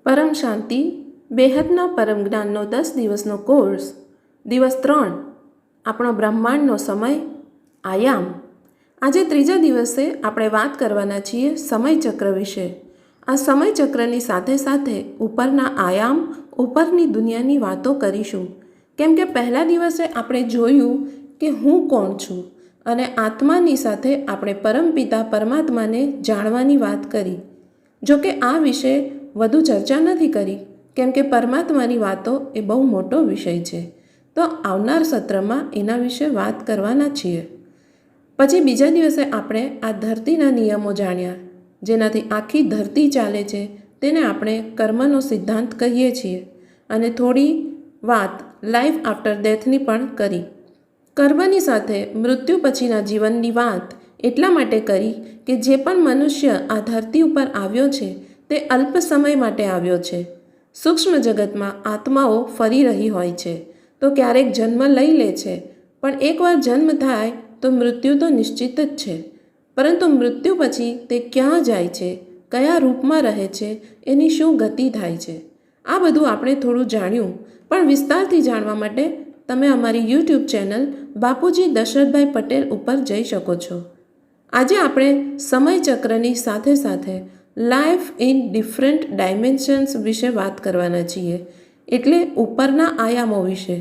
પરમ શાંતિ બેહદના પરમ જ્ઞાનનો 10 દિવસનો કોર્સ દિવસ 3 આપણો બ્રહ્માંડનો સમય આયામ. આજે ત્રીજા દિવસે આપણે વાત કરવાના છીએ સમયચક્ર વિશે. આ સમયચક્રની સાથે સાથે ઉપરના આયામ, ઉપરની દુનિયાની વાતો કરીશું. કેમ કે પહેલા દિવસે આપણે જોયું કે હું કોણ છું અને આત્માની સાથે આપણે પરમપિતા પરમાત્માને જાણવાની વાત કરી. જો કે આ વિશે વધુ ચર્ચા નથી કરી કેમ કે પરમાત્માની વાતો એ બહુ મોટો વિષય છે. તો આવનાર સત્રમાં એના વિશે વાત કરવાના છીએ. પછી બીજા દિવસે આપણે આ ધરતીના નિયમો જાણ્યા, જેનાથી આખી ધરતી ચાલે છે. તેને આપણે કર્મનો સિદ્ધાંત કહીએ છીએ. અને થોડી વાત લાઈફ આફ્ટર ડેથની પણ કરી. કર્મની સાથે મૃત્યુ પછીના જીવનની વાત એટલા માટે કરી કે જે પણ મનુષ્ય આ ધરતી ઉપર આવ્યો છે તે અલ્પ સમય માટે આવ્યો છે. સૂક્ષ્મ જગતમાં આત્માઓ ફરી રહી હોય છે તો ક્યારેક જન્મ લઈ લે છે, પણ એકવાર જન્મ થાય તો મૃત્યુ તો નિશ્ચિત જ છે. પરંતુ મૃત્યુ પછી તે ક્યાં જાય છે, કયા રૂપમાં રહે છે, એની શું ગતિ થાય છે, આ બધું આપણે થોડું જાણ્યું. પણ વિસ્તારથી જાણવા માટે તમે અમારી યુટ્યુબ ચેનલ બાપુજી દશરથભાઈ પટેલ ઉપર જઈ શકો છો. આજે આપણે સમયચક્રની સાથે સાથે લાઈફ ઇન ડિફરન્ટ ડાયમેન્શન્સ વિશે વાત કરવાના છીએ, એટલે ઉપરના આયામો વિશે.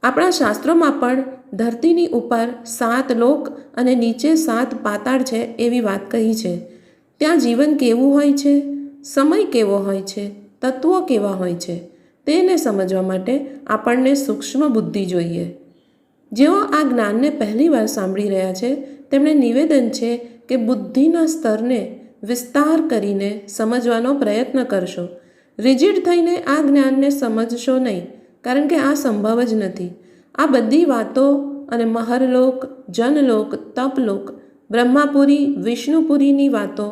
આપણા શાસ્ત્રોમાં પણ ધરતીની ઉપર 7 લોક અને નીચે 7 પાતાળ છે એવી વાત કહી છે. ત્યાં જીવન કેવું હોય છે, સમય કેવો હોય છે, તત્વો કેવા હોય છે, તેને સમજવા માટે આપણને સૂક્ષ્મ બુદ્ધિ જોઈએ. જેઓ આ જ્ઞાનને પહેલીવાર સાંભળી રહ્યા છે તેમણે નિવેદન છે કે બુદ્ધિના સ્તરને વિસ્તાર કરીને સમજવાનો પ્રયત્ન કરશો. રિજિડ થઈને આ જ્ઞાનને સમજશો નહીં, કારણ કે આ સંભવ જ નથી. આ બધી વાતો અને મહરલોક, જનલોક, તપલોક, બ્રહ્માપુરી, વિષ્ણુપુરીની વાતો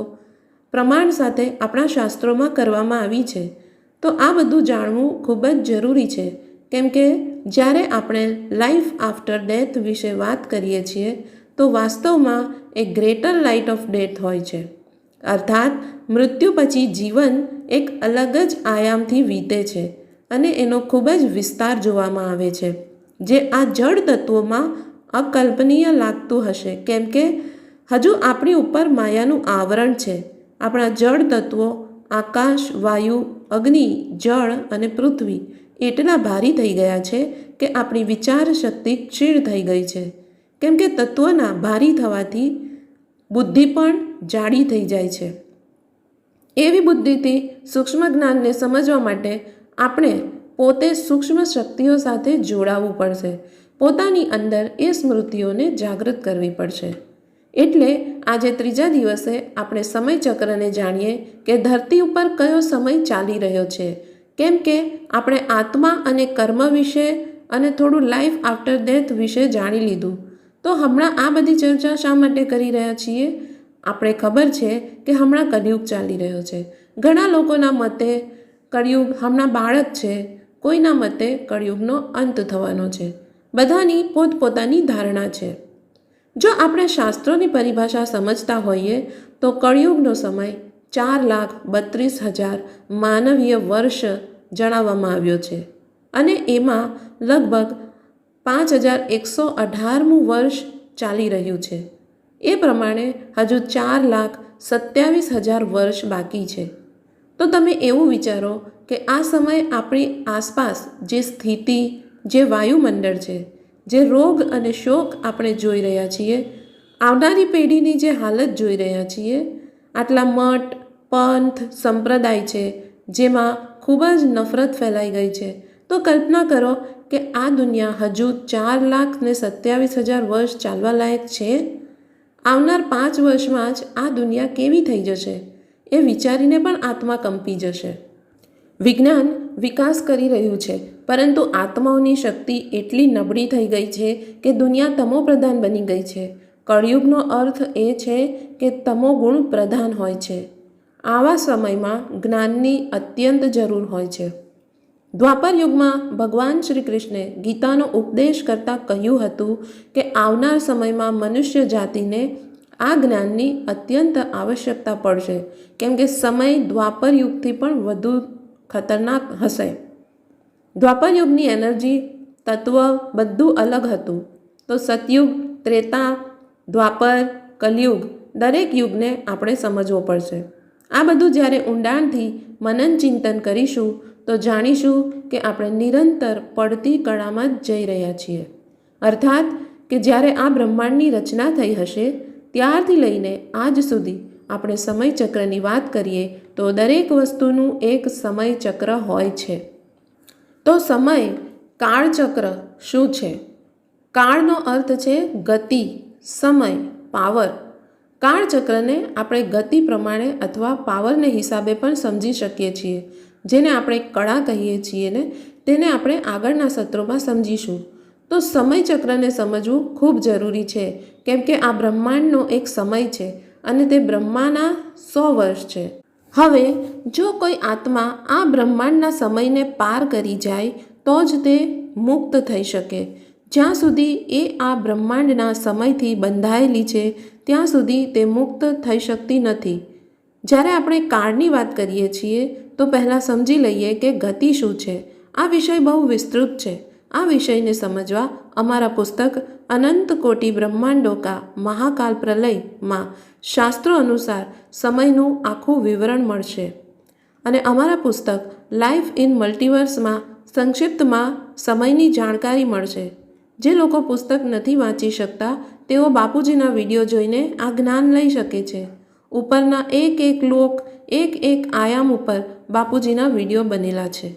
પ્રમાણ સાથે આપણા શાસ્ત્રોમાં કરવામાં આવી છે. તો આ બધું જાણવું ખૂબ જ જરૂરી છે. કેમ કે જ્યારે આપણે લાઈફ આફ્ટર ડેથ વિશે વાત કરીએ છીએ તો વાસ્તવમાં એક ગ્રેટર લાઇટ ઓફ ડેથ હોય છે. અર્થાત મૃત્યુ પછી જીવન એક અલગ જ આયામથી વીતે છે અને એનો ખૂબ જ વિસ્તાર જોવામાં આવે છે, જે આ જળ તત્વોમાં અકલ્પનીય લાગતું હશે. કેમ કે હજુ આપણી ઉપર માયાનું આવરણ છે. આપણા જળ તત્વો આકાશ, વાયુ, અગ્નિ, જળ અને પૃથ્વી એટલા ભારી થઈ ગયા છે કે આપણી વિચાર શક્તિ ક્ષીણ થઈ ગઈ છે. કેમ કે તત્વોના ભારી થવાથી બુદ્ધિ પણ જાડી થઈ જાય છે. એવી બુદ્ધિથી સૂક્ષ્મ જ્ઞાનને સમજવા માટે આપણે પોતે સૂક્ષ્મ શક્તિઓ સાથે જોડાવવું પડશે. પોતાની અંદર એ સ્મૃતિઓને જાગૃત કરવી પડશે. એટલે આજે ત્રીજા દિવસે આપણે સમયચક્રને જાણીએ કે ધરતી ઉપર કયો સમય ચાલી રહ્યો છે. કેમ કે આપણે આત્મા અને કર્મ વિશે અને થોડું લાઈફ આફ્ટર ડેથ વિશે જાણી લીધું. તો હમણાં આ બધી ચર્ચા શા માટે કરી રહ્યા છીએ? આપણે ખબર છે કે હમણાં કળિયુગ ચાલી રહ્યો છે. ઘણા લોકોના મતે કળિયુગ હમણાં બાળક છે, કોઈના મતે કળિયુગનો અંત થવાનો છે. બધાની પોતપોતાની ધારણા છે. જો આપણે શાસ્ત્રોની પરિભાષા સમજતા હોઈએ તો કળિયુગનો સમય 4,32,000 માનવીય વર્ષ જણાવવામાં આવ્યો છે અને એમાં લગભગ 5,118મું વર્ષ ચાલી રહ્યું છે. એ પ્રમાણે હજુ 4,27,000 વર્ષ બાકી છે. તો તમે એવું વિચારો કે આ સમય આપણી આસપાસ જે સ્થિતિ, જે વાયુમંડળ છે, જે રોગ અને શોક આપણે જોઈ રહ્યા છીએ, આવનારી પેઢીની જે હાલત જોઈ રહ્યા છીએ, આટલા મઠ, પંથ, સંપ્રદાય છે જેમાં ખૂબ જ નફરત ફેલાઈ ગઈ છે. તો કલ્પના કરો કે આ દુનિયા હજુ 4,27,000 વર્ષ ચાલવા લાયક છે. આવનાર 5 વર્ષમાં જ આ દુનિયા કેવી થઈ જશે એ વિચારીને પણ આત્મા કંપી જશે. વિજ્ઞાન વિકાસ કરી રહ્યું છે, પરંતુ આત્માઓની શક્તિ એટલી નબળી થઈ ગઈ છે કે દુનિયા તમોપ્રધાન બની ગઈ છે. કળિયુગનો અર્થ એ છે કે તમોગુણ પ્રધાન હોય છે. આવા સમયમાં જ્ઞાનની અત્યંત જરૂર હોય છે. દ્વાપર યુગમાં ભગવાન શ્રી કૃષ્ણે ગીતાનો ઉપદેશ કરતાં કહ્યું હતું કે આવનાર સમયમાં મનુષ્ય જાતિને આ જ્ઞાનની અત્યંત આવશ્યકતા પડશે. કેમ કે સમય દ્વાપર યુગથી પણ વધુ ખતરનાક હશે. દ્વાપરયુગની એનર્જી તત્વ બધું અલગ હતું. તો સતયુગ, ત્રેતા, દ્વાપર, કલયુગ દરેક યુગને આપણે સમજવો પડશે. આ બધું જ્યારે ઊંડાણથી મનન ચિંતન કરીશું તો જાણીશું કે આપણે નિરંતર પડતી કળામાં જ જઈ રહ્યા છીએ. અર્થાત કે જ્યારે આ બ્રહ્માંડની રચના થઈ હશે ત્યારથી લઈને આજ સુધી આપણે સમયચક્રની વાત કરીએ તો દરેક વસ્તુનું એક સમયચક્ર હોય છે. તો સમય, કાળચક્ર શું છે? કાળનો અર્થ છે ગતિ, સમય, પાવર. કાળચક્રને આપણે ગતિ પ્રમાણે અથવા પાવરને હિસાબે પણ સમજી શકીએ છીએ. જેને આપણે કળા કહીએ છીએ ને તેને આપણે આગળના સત્રોમાં સમજીશું. તો સમયચક્રને સમજવું ખૂબ જરૂરી છે, કેમ કે આ બ્રહ્માંડનો એક સમય છે અને તે બ્રહ્માના 100 વર્ષ છે. હવે જો કોઈ આત્મા આ બ્રહ્માંડના સમયને પાર કરી જાય તો જ તે મુક્ત થઈ શકે. જ્યાં સુધી એ આ બ્રહ્માંડના સમયથી બંધાયેલી છે ત્યાં સુધી તે મુક્ત થઈ શકતી નથી. જ્યારે આપણે કાળની વાત કરીએ છીએ તો પહેલાં સમજી લઈએ કે ગતિ શું છે. આ વિષય બહુ વિસ્તૃત છે. આ વિષયને સમજવા અમારા પુસ્તક અનંત કોટી બ્રહ્માંડો કા મહાકાલ પ્રલયમાં શાસ્ત્રો અનુસાર સમયનું આખું વિવરણ મળશે. અને અમારા પુસ્તક લાઈફ ઇન મલ્ટીવર્સમાં સંક્ષિપ્તમાં સમયની જાણકારી મળશે. જે લોકો પુસ્તક નથી વાંચી શકતા તેઓ બાપુજીના વિડીયો જોઈને આ જ્ઞાન લઈ શકે છે. ઉપરના એક એક લોક, એક એક આયામ ઉપર બાપુજીના વિડીયો બનેલા છે.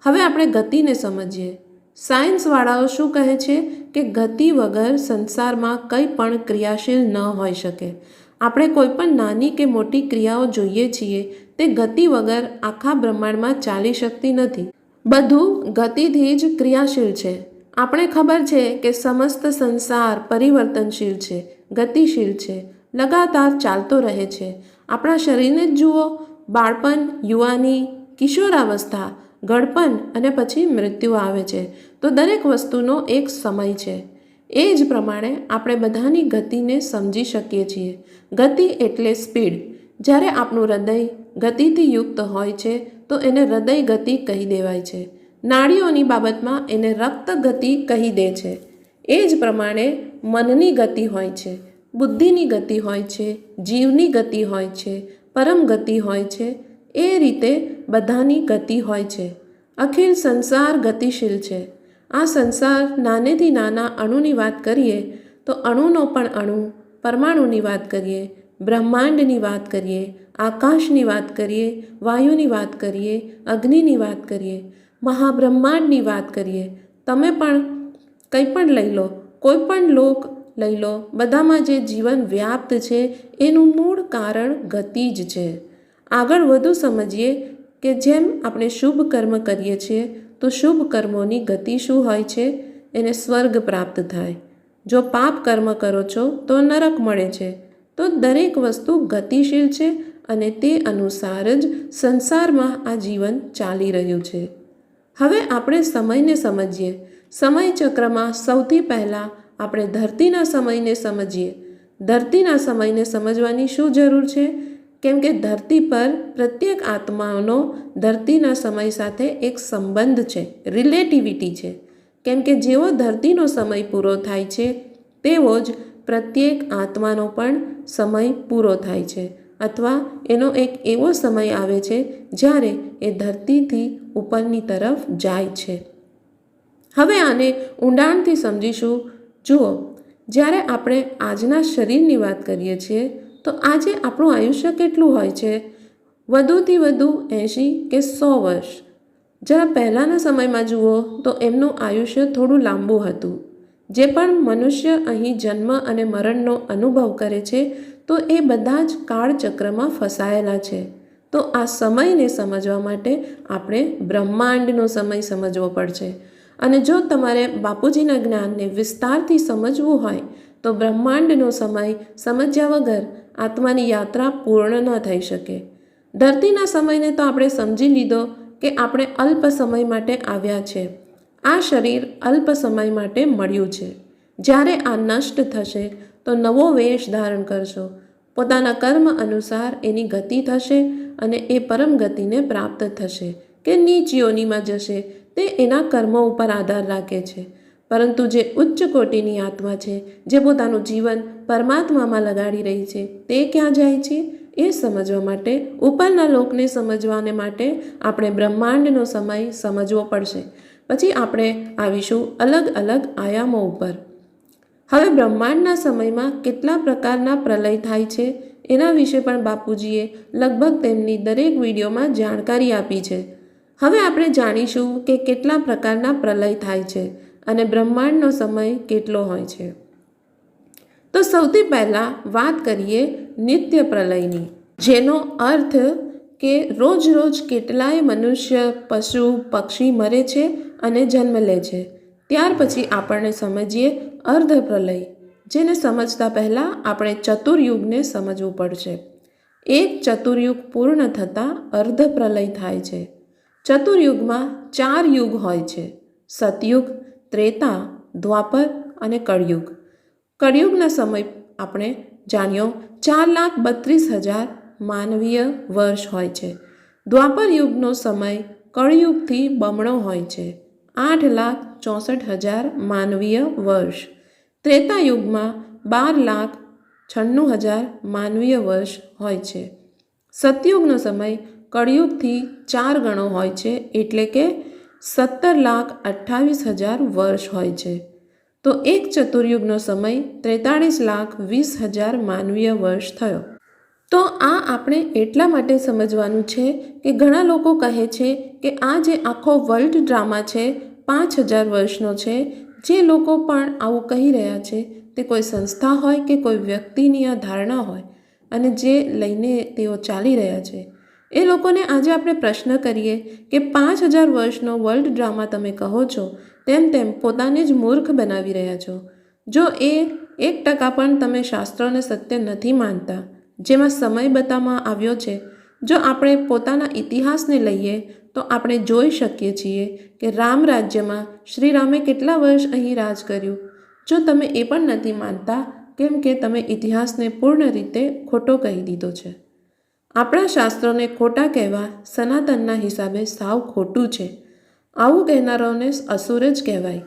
હવે આપણે ગતિને સમજીએ. સાયન્સવાળાઓ શું કહે છે કે ગતિ વગર સંસારમાં કંઈ પણ ક્રિયાશીલ ન હોઈ શકે. આપણે કોઈ પણ નાની કે મોટી ક્રિયાઓ જોઈએ છીએ તે ગતિ વગર આખા બ્રહ્માંડમાં ચાલી શકતી નથી. બધું ગતિથી જ ક્રિયાશીલ છે. આપણે ખબર છે કે સમસ્ત સંસાર પરિવર્તનશીલ છે, ગતિશીલ છે, લગાતાર ચાલતો રહે છે. આપણા શરીરને જ જુઓ, બાળપણ, યુવાની, કિશોરાવસ્થા, ઘડપણ અને પછી મૃત્યુ આવે છે. તો દરેક વસ્તુનો એક સમય છે. એ જ પ્રમાણે આપણે બધાની ગતિને સમજી શકીએ છીએ. ગતિ એટલે સ્પીડ. જ્યારે આપણું હૃદય ગતિથી યુક્ત હોય છે તો એને હૃદય ગતિ કહી દેવાય છે. નાડીઓની બાબતમાં એને રક્ત ગતિ કહી દે છે. એ જ પ્રમાણે મનની ગતિ હોય છે, બુદ્ધિની ગતિ હોય છે, જીવની ગતિ હોય છે, પરમ ગતિ હોય છે. એ રીતે બધાની ગતિ હોય છે. અખિલ સંસાર ગતિશીલ છે. આ સંસાર નાનેથી નાના અણુની વાત કરીએ તો અણુનો પણ અણુ, પરમાણુની વાત કરીએ, બ્રહ્માંડની વાત કરીએ, આકાશની વાત કરીએ, વાયુની વાત કરીએ, અગ્નિની વાત કરીએ, મહાબ્રહ્માંડની વાત કરીએ. તમે પણ કંઈ પણ લઈ લો, કોઈ પણ લોક લઈ લો, બધામાં જે જીવન વ્યાપ્ત છે એનું મૂળ કારણ ગતિ જ છે. આગળ વધુ સમજીએ કે જેમ આપણે શુભ કર્મ કરીએ છીએ તો શુભ કર્મોની ગતિ શું હોય છે? એને સ્વર્ગ પ્રાપ્ત થાય. જો પાપ કર્મ કરો છો તો નરક મળે છે. તો દરેક વસ્તુ ગતિશીલ છે અને તે અનુસાર જ સંસારમાં આ જીવન ચાલી રહ્યું છે. હવે આપણે સમયને સમજીએ. સમયચક્રમાં સૌથી પહેલાં આપણે ધરતીના સમયને સમજીએ. ધરતીના સમયને સમજવાની શું જરૂર છે? કેમ કે ધરતી પર પ્રત્યેક આત્માનો ધરતીના સમય સાથે એક સંબંધ છે, રિલેટિવિટી છે. કેમ કે જેવો ધરતીનો સમય પૂરો થાય છે તેવો જ પ્રત્યેક આત્માનો પણ સમય પૂરો થાય છે, અથવા એનો એક એવો સમય આવે છે જ્યારે એ ધરતીથી ઉપરની તરફ જાય છે. હવે આને ઊંડાણથી સમજીશું. જુઓ, જ્યારે આપણે આજના શરીરની વાત કરીએ છીએ તો આજે આપણું આયુષ્ય કેટલું હોય છે? વધુથી વધુ 80 કે 100 વર્ષ. જરા પહેલાંના સમયમાં જુઓ તો એમનું આયુષ્ય થોડું લાંબુ હતું. જે પણ મનુષ્ય અહીં જન્મ અને મરણનો અનુભવ કરે છે તો એ બધા જ કાળચક્રમાં ફસાયેલા છે. તો આ સમયને સમજવા માટે આપણે બ્રહ્માંડનો સમય સમજવો પડશે. અને જો તમારે બાપુજીના જ્ઞાનને વિસ્તારથી સમજવું હોય તો બ્રહ્માંડનો સમય સમજ્યા વગર આત્માની યાત્રા પૂર્ણ ન થઈ શકે. ધરતીના સમયને તો આપણે સમજી લીધો કે આપણે અલ્પ સમય માટે આવ્યા છે. આ શરીર અલ્પ સમય માટે મળ્યું છે. જ્યારે આ નષ્ટ થશે તો નવો વેશ ધારણ કરશો. પોતાના કર્મ અનુસાર એની ગતિ થશે અને એ પરમ ગતિને પ્રાપ્ત થશે. કે નીચ યોનિમાં જશે તે એના કર્મો ઉપર આધાર રાખે છે. પરંતુ જે ઉચ્ચ કોટીની આત્મા છે, જે પોતાનું જીવન પરમાત્મામાં લગાડી રહી છે, તે ક્યાં જાય છે એ સમજવા માટે, ઉપરના લોકને સમજવાને માટે આપણે બ્રહ્માંડનો સમય સમજવો પડશે. પછી આપણે આવીશું અલગ અલગ આયામો ઉપર. હવે બ્રહ્માંડના સમયમાં કેટલા પ્રકારના પ્રલય થાય છે એના વિશે પણ બાપુજીએ લગભગ તેમની દરેક વિડીયોમાં જાણકારી આપી છે. હવે આપણે જાણીશું કે કેટલા પ્રકારના પ્રલય થાય છે અને બ્રહ્માંડનો સમય કેટલો હોય છે. તો સૌથી પહેલાં વાત કરીએ નિત્ય પ્રલયની, જેનો અર્થ કે રોજ રોજ કેટલાય મનુષ્ય, પશુ, પક્ષી મરે છે અને જન્મ લે છે. ત્યાર પછી આપણને સમજીએ અર્ધ પ્રલય, જેને સમજતા પહેલાં આપણે ચતુર્યુગને સમજવું પડશે. એક ચતુર્યુગ પૂર્ણ થતાં અર્ધ પ્રલય થાય છે. ચતુર્યુગમાં 4 યુગ હોય છે: સતયુગ, ત્રેતા, દ્વાપર અને કળયુગ. કળયુગના સમય આપણે જાણ્યો 4,32,000 માનવીય વર્ષ હોય છે. દ્વાપર યુગનો સમય કળયુગથી બમણો હોય છે, 8,64,000 માનવીય વર્ષ. ત્રેતા યુગમાં 12,96,000 માનવીય વર્ષ હોય છે. સતયુગનો સમય કળયુગથી 4 ગણો હોય છે, એટલે કે 17,28,000 વર્ષ હોય છે. તો એક ચતુર્યુગનો સમય 43,20,000 માનવીય વર્ષ થયો. તો આ આપણે એટલા માટે સમજવાનું છે કે ઘણા લોકો કહે છે કે આ જે આખો વર્લ્ડ ડ્રામા છે 5,000 વર્ષનો છે. જે લોકો પણ આવું કહી રહ્યા છે તે કોઈ સંસ્થા હોય કે કોઈ વ્યક્તિની આ ધારણા હોય, અને જે લઈને તેઓ ચાલી રહ્યા છે. એ લોકોને આજે આપણે પ્રશ્ન કરીએ કે 5,000 વર્ષનો વર્લ્ડ ડ્રામા તમે કહો છો, તેમ પોતાને જ મૂર્ખ બનાવી રહ્યા છો. જો એ 1% પણ તમે શાસ્ત્રોને સત્ય નથી માનતા, જેમાં સમય બતાવવામાં આવ્યો છે, જો આપણે પોતાના ઇતિહાસને લઈએ તો આપણે જોઈ શકીએ છીએ કે રામ રાજ્યમાં શ્રી રામે કેટલા વર્ષ અહીં રાજ કર્યું. જો તમે એ પણ નથી માનતા, કેમ કે તમે ઇતિહાસને પૂર્ણ રીતે ખોટો કહી દીધો છે. આપણા શાસ્ત્રોને ખોટા કહેવા સનાતનના હિસાબે સાવ ખોટું છે. આવું કહેનારાઓને અસુર જ કહેવાય.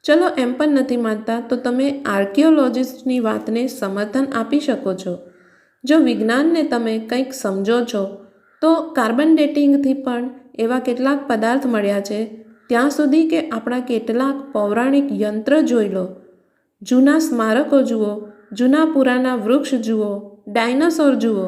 ચલો એમ પણ નથી માનતા તો તમે આર્કિયોલોજિસ્ટની વાતને સમર્થન આપી શકો છો. જો વિજ્ઞાનને તમે કંઈક સમજો છો તો કાર્બન ડેટિંગથી પણ એવા કેટલાક પદાર્થ મળ્યા છે, ત્યાં સુધી કે આપણા કેટલાક પૌરાણિક યંત્ર જોઈ લો, જૂના સ્મારકો જુઓ, જૂના પુરાના વૃક્ષ જુઓ, ડાયનાસોર જુઓ,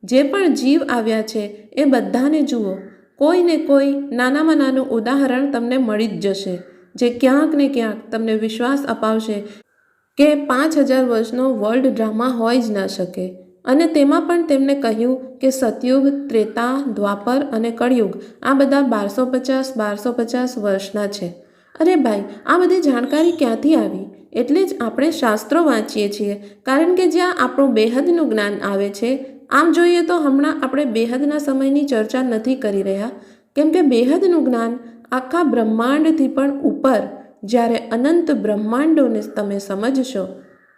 જે પણ જીવ આવ્યા છે એ બધાને જુઓ. કોઈને કોઈ નાનામાં નાનું ઉદાહરણ તમને મળી જ જશે, જે ક્યાંક ને ક્યાંક તમને વિશ્વાસ અપાવશે કે 5,000 વર્ષનો વર્લ્ડ ડ્રામા હોય જ ન શકે. અને તેમાં પણ તેમને કહ્યું કે સતયુગ, ત્રેતા, દ્વાપર અને કળયુગ આ બધા 1250 વર્ષના છે. અરે ભાઈ, આ બધી જાણકારી ક્યાંથી આવી? એટલે જ આપણે શાસ્ત્રો વાંચીએ છીએ, કારણ કે જ્યાં આપણું બેહદનું જ્ઞાન આવે છે. આમ જોઈએ તો હમણાં આપણે બેહદના સમયની ચર્ચા નથી કરી રહ્યા, કેમ કે બેહદનું જ્ઞાન આખા બ્રહ્માંડથી પણ ઉપર. જ્યારે અનંત બ્રહ્માંડોને તમે સમજશો,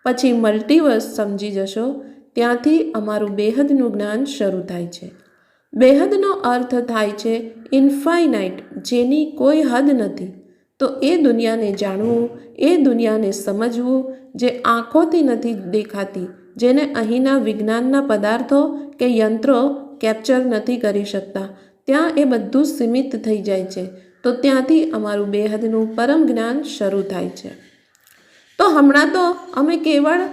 પછી મલ્ટીવર્સ સમજી જશો, ત્યાંથી અમારું બેહદનું જ્ઞાન શરૂ થાય છે. બેહદનો અર્થ થાય છે ઇન્ફાઇનાઇટ, જેની કોઈ હદ નથી. તો એ દુનિયાને જાણવું, એ દુનિયાને સમજવું, જે આંખોથી નથી દેખાતી, જેને અહીંના વિજ્ઞાનના પદાર્થો કે યંત્રો કેપ્ચર નથી કરી શકતા, ત્યાં એ બધું સીમિત થઈ જાય છે. તો ત્યાંથી અમારું બેહદનું પરમ જ્ઞાન શરૂ થાય છે. તો હમણાં તો અમે કેવળ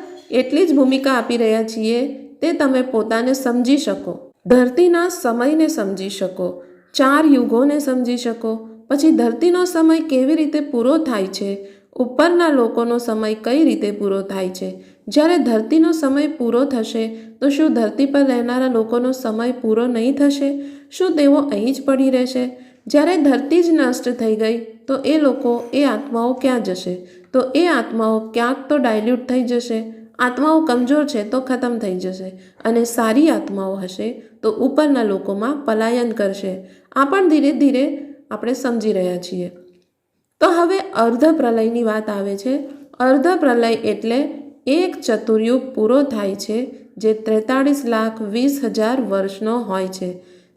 એટલી જ ભૂમિકા આપી રહ્યા છીએ તે તમે પોતાને સમજી શકો, ધરતીના સમયને સમજી શકો, 4 યુગોને સમજી શકો, પછી ધરતીનો સમય કેવી રીતે પૂરો થાય છે, ઉપરના લોકોનો સમય કઈ રીતે પૂરો થાય છે. જ્યારે ધરતીનો સમય પૂરો થશે તો શું ધરતી પર રહેનારા લોકોનો સમય પૂરો નહીં થશે? શું તેઓ અહીં જ પડી રહેશે? જ્યારે ધરતી જ નષ્ટ થઈ ગઈ તો એ લોકો, એ આત્માઓ ક્યાં જશે? તો એ આત્માઓ ક્યાંક તો ડાયલ્યુટ થઈ જશે. આત્માઓ કમજોર છે તો ખતમ થઈ જશે, અને સારી આત્માઓ હશે તો ઉપરના લોકોમાં પલાયન કરશે. આ પણ ધીરે ધીરે આપણે સમજી રહ્યા છીએ. તો હવે અર્ધ પ્રલયની વાત આવે છે. અર્ધ પ્રલય એટલે એક ચતુર્યુગ પૂરો થાય છે, જે 43,20,000 વર્ષનો હોય છે.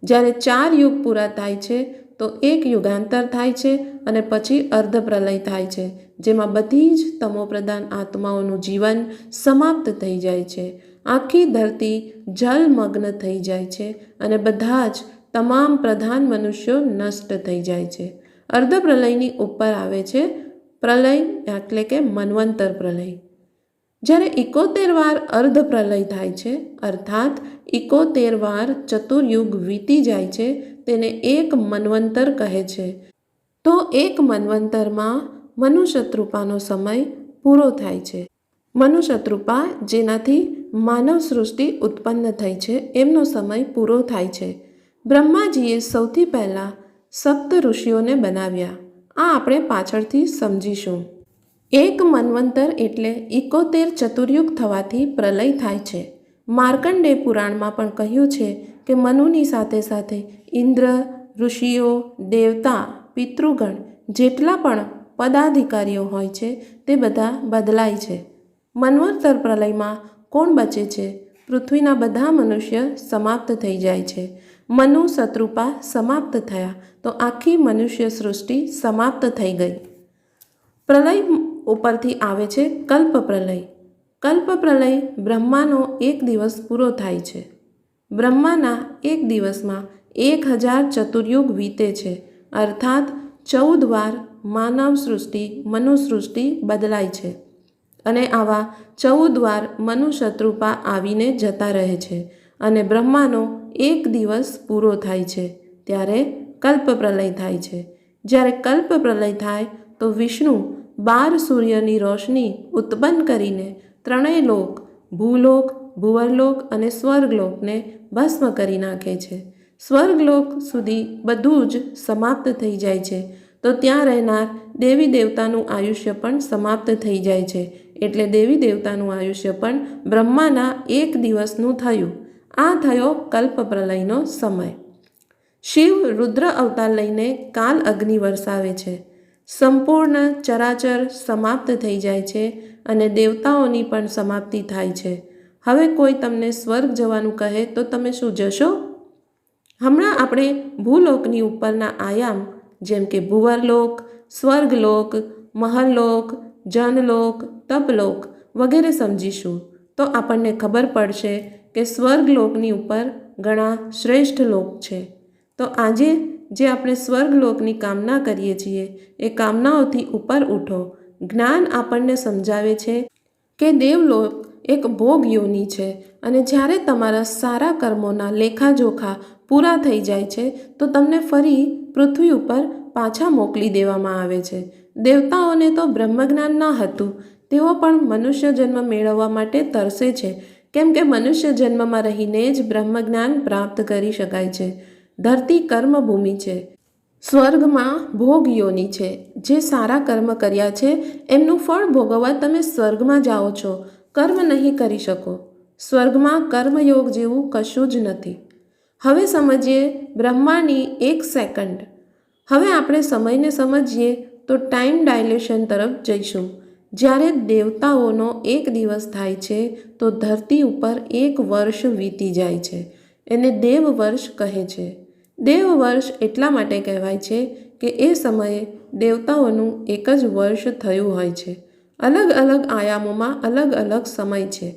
જ્યારે 4 યુગ પૂરા થાય છે તો એક યુગાંતર થાય છે અને પછી અર્ધપ્રલય થાય છે, જેમાં બધી જ તમોપ્રધાન આત્માઓનું જીવન સમાપ્ત થઈ જાય છે. આખી ધરતી જલમગ્ન થઈ જાય છે અને બધા જ તમામ પ્રધાન મનુષ્યો નષ્ટ થઈ જાય છે. અર્ધપ્રલયની ઉપર આવે છે પ્રલય, એટલે કે મન્વંતર પ્રલય. જ્યારે 71 વાર અર્ધપ્રલય થાય છે, અર્થાત 71 વાર ચતુર્યુગ વીતી જાય છે, તેને એક મન્વંતર કહે છે. તો એક મન્વંતરમાં મનુશત્રુપાનો સમય પૂરો થાય છે. મનુશત્રુપા, જેનાથી માનવ સૃષ્ટિ ઉત્પન્ન થઈ છે, એમનો સમય પૂરો થાય છે. બ્રહ્માજીએ સૌથી પહેલાં સપ્ત ઋષિઓને બનાવ્યા. આ આપણે પાછળથી સમજીશું. એક મન્વંતર એટલે 71 ચતુર્યુગ થવાથી પ્રલય થાય છે. માર્કંડેય પુરાણમાં પણ કહ્યું છે કે મનુની સાથે સાથે ઇન્દ્ર, ઋષિઓ, દેવતા, પિતૃગણ જેટલા પણ પદાધિકારીઓ હોય છે તે બધા બદલાય છે. મન્વંતર પ્રલયમાં કોણ બચે છે? પૃથ્વીના બધા મનુષ્ય સમાપ્ત થઈ જાય છે. મનુ શત્રુપા સમાપ્ત થયા તો આખી મનુષ્ય સૃષ્ટિ સમાપ્ત થઈ ગઈ. પ્રલય ઉપરથી આવે છે કલ્પ પ્રલય. કલ્પ પ્રલય બ્રહ્માનો એક દિવસ પૂરો થાય છે. બ્રહ્માના એક દિવસમાં 1000 ચતુર્યુગ વીતે છે, અર્થાત 14 વાર માનવ સૃષ્ટિ, મનુસૃષ્ટિ બદલાય છે અને આવા 14 વાર મનુશત્રુપા આવીને જતા રહે છે અને બ્રહ્માનો એક દિવસ પૂરો થાય છે, ત્યારે કલ્પ પ્રલય થાય છે. જ્યારે કલ્પ પ્રલય થાય તો વિષ્ણુ 12 સૂર્યની રોશની ઉત્પન્ન કરીને ત્રણેય લોક, ભૂલોક, ભુવરલોક અને સ્વર્ગલોકને ભસ્મ કરી નાખે છે. સ્વર્ગલોક સુધી બધું જ સમાપ્ત થઈ જાય છે, તો ત્યાં રહેનાર દેવી દેવતાનું આયુષ્ય પણ સમાપ્ત થઈ જાય છે. એટલે દેવી દેવતાનું આયુષ્ય પણ બ્રહ્માના એક દિવસનું થયું. આ થયો કલ્પ પ્રલયનો સમય. શિવ રુદ્ર અવતાર લઈને કાલ અગ્નિ વરસાવે છે. સંપૂર્ણ ચરાચર સમાપ્ત થઈ જાય છે અને દેવતાઓની પણ સમાપ્તિ થાય છે. હવે કોઈ તમને સ્વર્ગ જવાનું કહે તો તમે શું જશો? હમણાં આપણે ભૂલોકની ઉપરના આયામ જેમ કે ભુવરલોક, સ્વર્ગલોક, મહરલોક, જનલોક, તપલોક વગેરે સમજીશું. તો આપણને ખબર પડશે કે સ્વર્ગલોકની ઉપર ઘણા શ્રેષ્ઠ લોક છે. તો આજે જે આપણે સ્વર્ગલોકની કામના કરીએ છીએ એ કામનાઓથી ઉપર ઉઠો. જ્ઞાન આપણને સમજાવે છે કે દેવલોક એક ભોગ યોની છે અને જ્યારે તમારા સારા કર્મોના લેખાજોખા પૂરા થઈ જાય છે તો તમને ફરી પૃથ્વી ઉપર પાછા મોકલી દેવામાં આવે છે. દેવતાઓને તો બ્રહ્મજ્ઞાન ન હતું, તેઓ પણ મનુષ્ય જન્મ મેળવવા માટે તરસે છે, કેમ કે મનુષ્ય જન્મમાં રહીને જ બ્રહ્મજ્ઞાન પ્રાપ્ત કરી શકાય છે. ધરતી કર્મભૂમિ છે, સ્વર્ગમાં ભોગ યોની છે. જે સારા કર્મ કર્યા છે એમનું ફળ ભોગવવા તમે સ્વર્ગમાં જાઓ છો, કર્મ નહીં કરી શકો. સ્વર્ગમાં કર્મયોગ જેવું કશું જ નથી. હવે સમજીએ બ્રહ્માની 1 સેકન્ડ. હવે આપણે સમયને સમજીએ તો ટાઈમ ડાયલેશન તરફ જઈશું. જ્યારે દેવતાઓનો એક દિવસ થાય છે તો ધરતી ઉપર 1 વર્ષ વીતી જાય છે. એને દેવ વર્ષ કહે છે. દેવ વર્ષ એટલા માટે કહેવાય છે કે એ સમયે દેવતાઓનું એક જ વર્ષ થયું હોય છે. અલગ અલગ આયામોમાં અલગ અલગ સમય છે.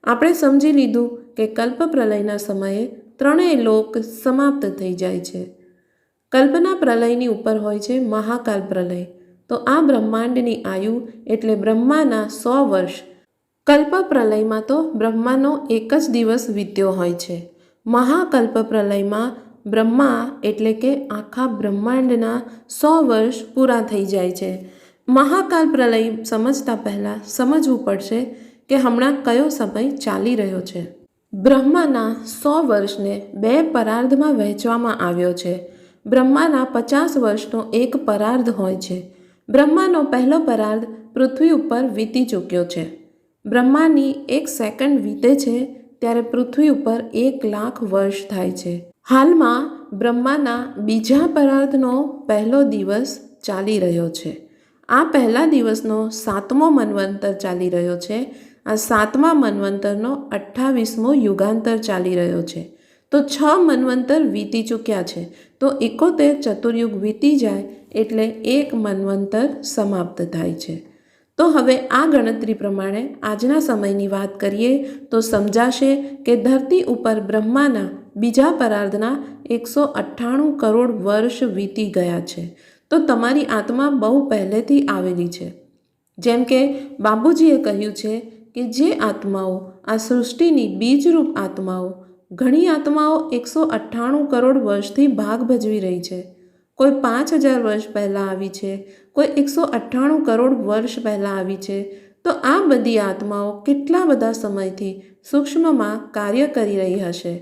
આપણે સમજી લીધું કે કલ્પ પ્રલયના સમયે ત્રણેય લોક સમાપ્ત થઈ જાય છે. કલ્પના પ્રલયની ઉપર હોય છે મહાકાલ પ્રલય. તો આ બ્રહ્માંડની આયુ એટલે બ્રહ્માના 100 વર્ષ. કલ્પ પ્રલયમાં તો બ્રહ્માનો એક જ દિવસ વીત્યો હોય છે. મહાકલ્પ પ્રલયમાં બ્રહ્મા એટલે કે આખા બ્રહ્માંડના 100 વર્ષ પૂરા થઈ જાય છે. મહાકાલ પ્રલય સમજતા પહેલાં સમજવું પડશે કે હમણાં કયો સમય ચાલી રહ્યો છે. બ્રહ્માના 100 વર્ષને 2 પરાર્ધમાં વહેંચવામાં આવ્યો છે. બ્રહ્માના 50 વર્ષનો એક પરાર્ધ હોય છે. બ્રહ્માનો પહેલો પરાર્ધ પૃથ્વી ઉપર વીતી ચૂક્યો છે. બ્રહ્માની 1 સેકન્ડ વીતે છે ત્યારે પૃથ્વી ઉપર 1 લાખ વર્ષ થાય છે. હાલમાં બ્રહ્માના બીજા પરાર્ધનો પહેલો દિવસ ચાલી રહ્યો છે. આ પહેલા દિવસનો 7મો મન્વંતર ચાલી રહ્યો છે. આ 7મા મન્વંતરનો 28મો યુગાંતર ચાલી રહ્યો છે. તો 6 મન્વંતર વીતી ચૂક્યા છે. તો 71 ચતુર્યુગ વીતી જાય એટલે એક મન્વંતર સમાપ્ત થાય છે. તો હવે આ ગણતરી પ્રમાણે આજના સમયની વાત કરીએ તો સમજાશે કે ધરતી ઉપર બ્રહ્માના બીજા પરાર્ધના 198 કરોડ વર્ષ વીતી ગયા છે. તો તમારી આત્મા બહુ પહેલેથી આવેલી છે. જેમ કે બાપુજીએ કહ્યું છે કે જે આત્માઓ આ સૃષ્ટિની બીજરૂપ આત્માઓ, ઘણી આત્માઓ 198 કરોડ વર્ષથી ભાગ ભજવી રહી છે. કોઈ 5000 વર્ષ પહેલાં આવી છે, કોઈ 198 કરોડ વર્ષ પહેલાં આવી છે. તો આ બધી આત્માઓ કેટલા બધા સમયથી સૂક્ષ્મમાં કાર્ય કરી રહી હશે.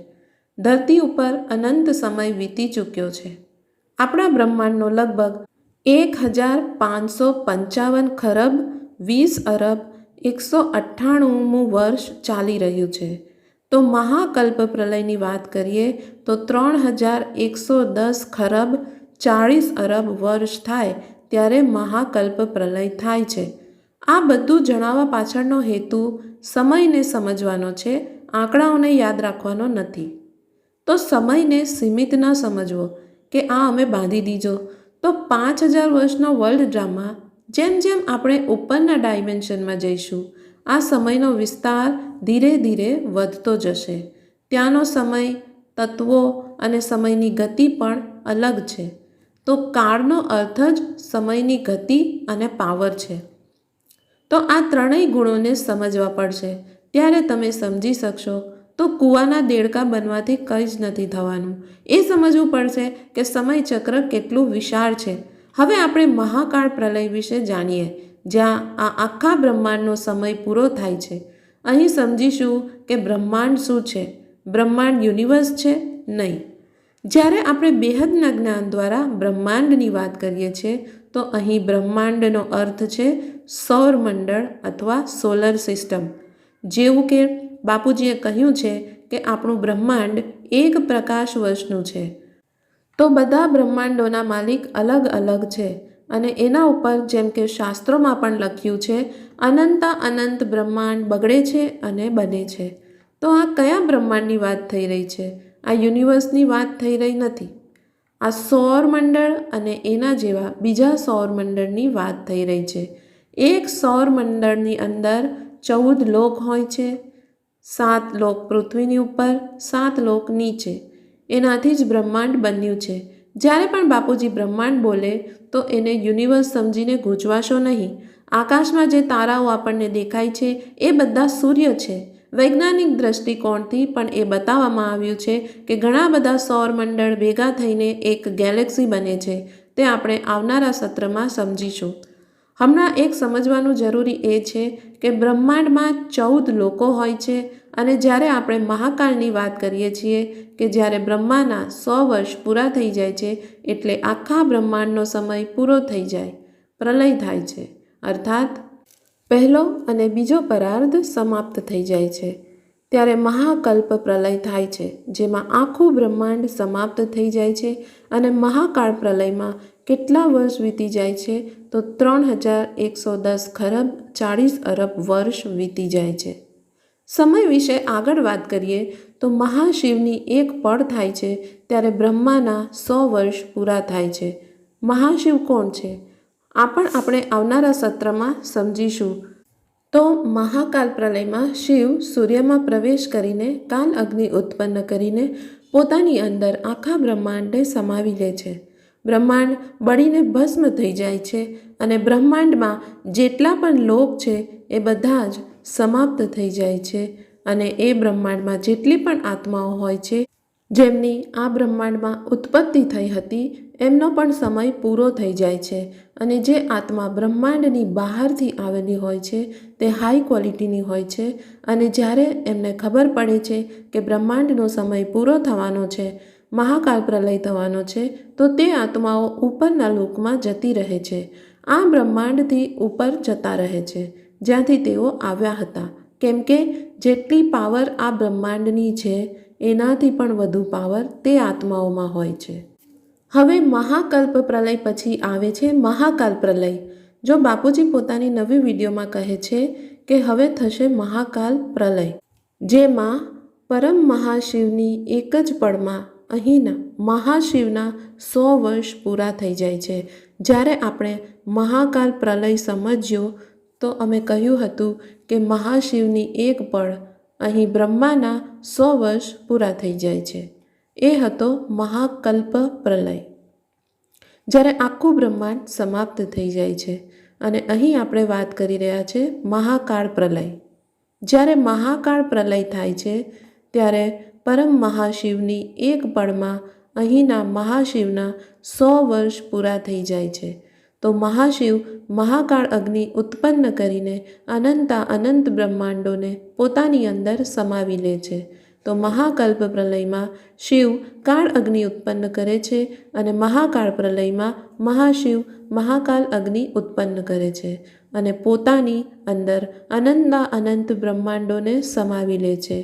ધરતી ઉપર અનંત સમય વીતી ચૂક્યો છે. આપણા બ્રહ્માંડનો લગભગ 1555 ખરબ 20 અરબ 198મું વર્ષ ચાલી રહ્યું છે. તો મહાકલ્પ પ્રલયની વાત કરીએ તો 3110 ખરબ 40 અરબ વર્ષ થાય ત્યારે મહાકલ્પ પ્રલય થાય છે. આ બધું જણાવવા પાછળનો હેતુ સમયને સમજવાનો છે, આંકડાઓને યાદ રાખવાનો નથી. તો સમયને સીમિત ન સમજવો કે આ અમે બાંધી દીધો. તો 5000 વર્ષનો વર્લ્ડ ડ્રામા, જેમ જેમ આપણે ઉપરના ડાયમેન્શનમાં જઈશું આ સમયનો વિસ્તાર ધીરે ધીરે વધતો જશે. ત્યાંનો સમય, તત્વો અને સમયની ગતિ પણ અલગ છે. તો કાળનો અર્થ જ સમયની ગતિ અને પાવર છે. તો આ ત્રણેય ગુણોને સમજવા પડશે, ત્યારે તમે સમજી શકશો. તો કૂવાના દેડકા બનવાથી કંઈ જ નથી થવાનું. એ સમજવું પડશે કે સમય ચક્ર કેટલું વિશાળ છે. હવે આપણે મહાકાળ પ્રલય વિશે જાણીએ, જ્યાં આ આખા બ્રહ્માંડનો સમય પૂરો થાય છે. અહીં સમજીશું કે બ્રહ્માંડ શું છે. બ્રહ્માંડ યુનિવર્સ છે? નહીં. જ્યારે આપણે બેહદના જ્ઞાન દ્વારા બ્રહ્માંડની વાત કરીએ છીએ તો અહીં બ્રહ્માંડનો અર્થ છે સૌરમંડળ અથવા સોલર સિસ્ટમ. જેવું કે બાપુજીએ કહ્યું છે કે આપણું બ્રહ્માંડ એક પ્રકાશ વર્ષનું છે. તો બધા બ્રહ્માંડોના માલિક અલગ અલગ છે અને એના ઉપર જેમ કે શાસ્ત્રોમાં પણ લખ્યું છે અનંતા અનંત બ્રહ્માંડ બગડે છે અને બને છે. તો આ કયા બ્રહ્માંડની વાત થઈ રહી છે? આ યુનિવર્સની વાત થઈ રહી નથી. આ સૌરમંડળ અને એના જેવા બીજા સૌરમંડળની વાત થઈ રહી છે. એક સૌરમંડળની અંદર 14 લોક હોય છે. 7 લોક પૃથ્વીની ઉપર, 7 લોક નીચે. એનાથી જ બ્રહ્માંડ બન્યું છે. જ્યારે પણ બાપુજી બ્રહ્માંડ બોલે તો એને યુનિવર્સ સમજીને ગૂંચવાશો નહીં. આકાશમાં જે તારાઓ આપણને દેખાય છે એ બધા સૂર્ય છે. વૈજ્ઞાનિક દ્રષ્ટિકોણથી પણ એ બતાવવામાં આવ્યું છે કે ઘણા બધા સૌરમંડળ ભેગા થઈને એક ગેલેક્સી બને છે. તે આપણે આવનારા સત્રમાં સમજીશું. હમણાં એક સમજવાનું જરૂરી એ છે કે બ્રહ્માંડમાં 14 લોકો હોય છે અને જ્યારે આપણે મહાકાળની વાત કરીએ છીએ કે જ્યારે બ્રહ્માના 100 વર્ષ પૂરા થઈ જાય છે એટલે આખા બ્રહ્માંડનો સમય પૂરો થઈ જાય, પ્રલય થાય છે. અર્થાત પહેલો અને બીજો પરાર્ધ સમાપ્ત થઈ જાય છે. ત્યારે મહાકલ્પ પ્રલય થાય છે, જેમાં આખું બ્રહ્માંડ સમાપ્ત થઈ જાય છે. અને મહાકાળ પ્રલયમાં કેટલા વર્ષ વીતી જાય છે? તો 3110 ખરબ 40 અરબ વર્ષ વીતી જાય છે. સમય વિશે આગળ વાત કરીએ તો મહાશિવની એક પળ થાય છે ત્યારે બ્રહ્માના 100 વર્ષ પૂરા થાય છે. મહાશિવ કોણ છે? આ પણ આપણે આવનારા સત્રમાં સમજીશું. તો મહાકાલ પ્રલયમાં શિવ સૂર્યમાં પ્રવેશ કરીને કાલ અગ્નિ ઉત્પન્ન કરીને પોતાની અંદર આખા બ્રહ્માંડને સમાવી લે છે. બ્રહ્માંડ બળીને ભસ્મ થઈ જાય છે અને બ્રહ્માંડમાં જેટલા પણ લોક છે એ બધા જ સમાપ્ત થઈ જાય છે. અને એ બ્રહ્માંડમાં જેટલી પણ આત્માઓ હોય છે જેમની આ બ્રહ્માંડમાં ઉત્પત્તિ થઈ હતી એમનો પણ સમય પૂરો થઈ જાય છે. અને જે આત્મા બ્રહ્માંડની બહારથી આવેલી હોય છે તે હાઈ ક્વોલિટીની હોય છે. અને જ્યારે એમને ખબર પડે છે કે બ્રહ્માંડનો સમય પૂરો થવાનો છે, મહાકાલ પ્રલય થવાનો છે, તો તે આત્માઓ ઉપરના લોકમાં જતી રહે છે. આ બ્રહ્માંડથી ઉપર જતા રહે છે જ્યાંથી તેઓ આવ્યા હતા. કેમ કે જેટલી પાવર આ બ્રહ્માંડની છે એનાથી પણ વધુ પાવર તે આત્માઓમાં હોય છે. હવે મહાકલ્પ પ્રલય પછી આવે છે મહાકાલ પ્રલય. જો બાપુજી પોતાની નવી વિડીયોમાં કહે છે કે હવે થશે મહાકાલ પ્રલય, જેમાં પરમ મહાશિવની એક જ પળમાં અહીંના મહાશિવના 100 વર્ષ પૂરા થઈ જાય છે. જ્યારે આપણે મહાકાલ પ્રલય સમજ્યો તો અમે કહ્યું હતું કે મહાશિવની એક પળ અહીં બ્રહ્માના 100 વર્ષ પૂરા થઈ જાય છે. એ હતો મહાકલ્પ પ્રલય, જ્યારે આખું બ્રહ્માંડ સમાપ્ત થઈ જાય છે. અને અહીં આપણે વાત કરી રહ્યા છે મહાકાળ પ્રલય. જ્યારે મહાકાળ પ્રલય થાય છે ત્યારે પરમ મહાશિવની એક પળમાં અહીંના મહાશિવના 100 વર્ષ પૂરા થઈ જાય છે. તો મહાશિવ મહાકાળ અગ્નિ ઉત્પન્ન કરીને અનંત બ્રહ્માંડોને પોતાની અંદર સમાવી લે છે. તો મહાકલ્પ પ્રલયમાં શિવ કાળ અગ્નિ ઉત્પન્ન કરે છે અને મહાકાળ પ્રલયમાં મહાશિવ મહાકાલ અગ્નિ ઉત્પન્ન કરે છે અને પોતાની અંદર અનંત બ્રહ્માંડોને સમાવી લે છે.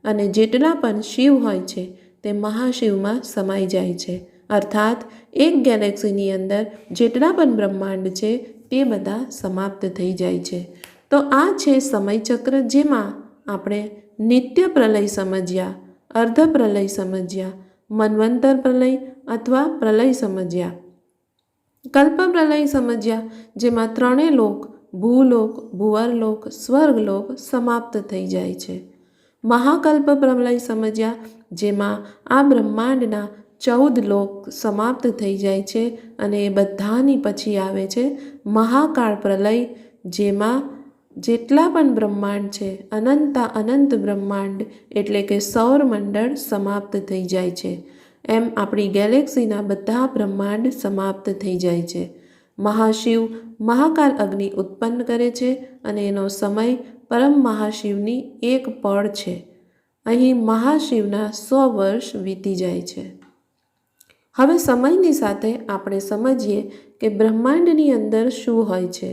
અને જેટલા પણ શિવ હોય છે તે મહાશિવમાં સમાઈ જાય છે. અર્થાત એક ગેલેક્સીની અંદર જેટલા પણ બ્રહ્માંડ છે તે બધા સમાપ્ત થઈ જાય છે. તો આ છે સમયચક્ર, જેમાં આપણે નિત્ય પ્રલય સમજ્યા, અર્ધ પ્રલય સમજ્યા, મન્વંતર પ્રલય અથવા પ્રલય સમજ્યા, કલ્પ પ્રલય સમજ્યા, જેમાં ત્રણેય લોક ભૂલોક, ભુવરલોક, સ્વર્ગલોક સમાપ્ત થઈ જાય છે. મહાકલ્પ પ્રલય સમજ્યા, જેમાં આ બ્રહ્માંડના 14 લોક સમાપ્ત થઈ જાય છે અને એ બધાની પછી આવે છે મહાકાળ પ્રલય, જેમાં જેટલા પણ બ્રહ્માંડ છે અનંત બ્રહ્માંડ એટલે કે સૌરમંડળ સમાપ્ત થઈ જાય છે. એમ આપણી ગેલેક્સીના બધા બ્રહ્માંડ સમાપ્ત થઈ જાય છે. મહાશિવ મહાકાલ અગ્નિ ઉત્પન્ન કરે છે અને એનો સમય પરમ મહાશિવની એક પળ છે. અહીં મહાશિવના 100 વર્ષ વીતી જાય છે. હવે સમયની સાથે આપણે સમજીએ કે બ્રહ્માંડની અંદર શું હોય છે.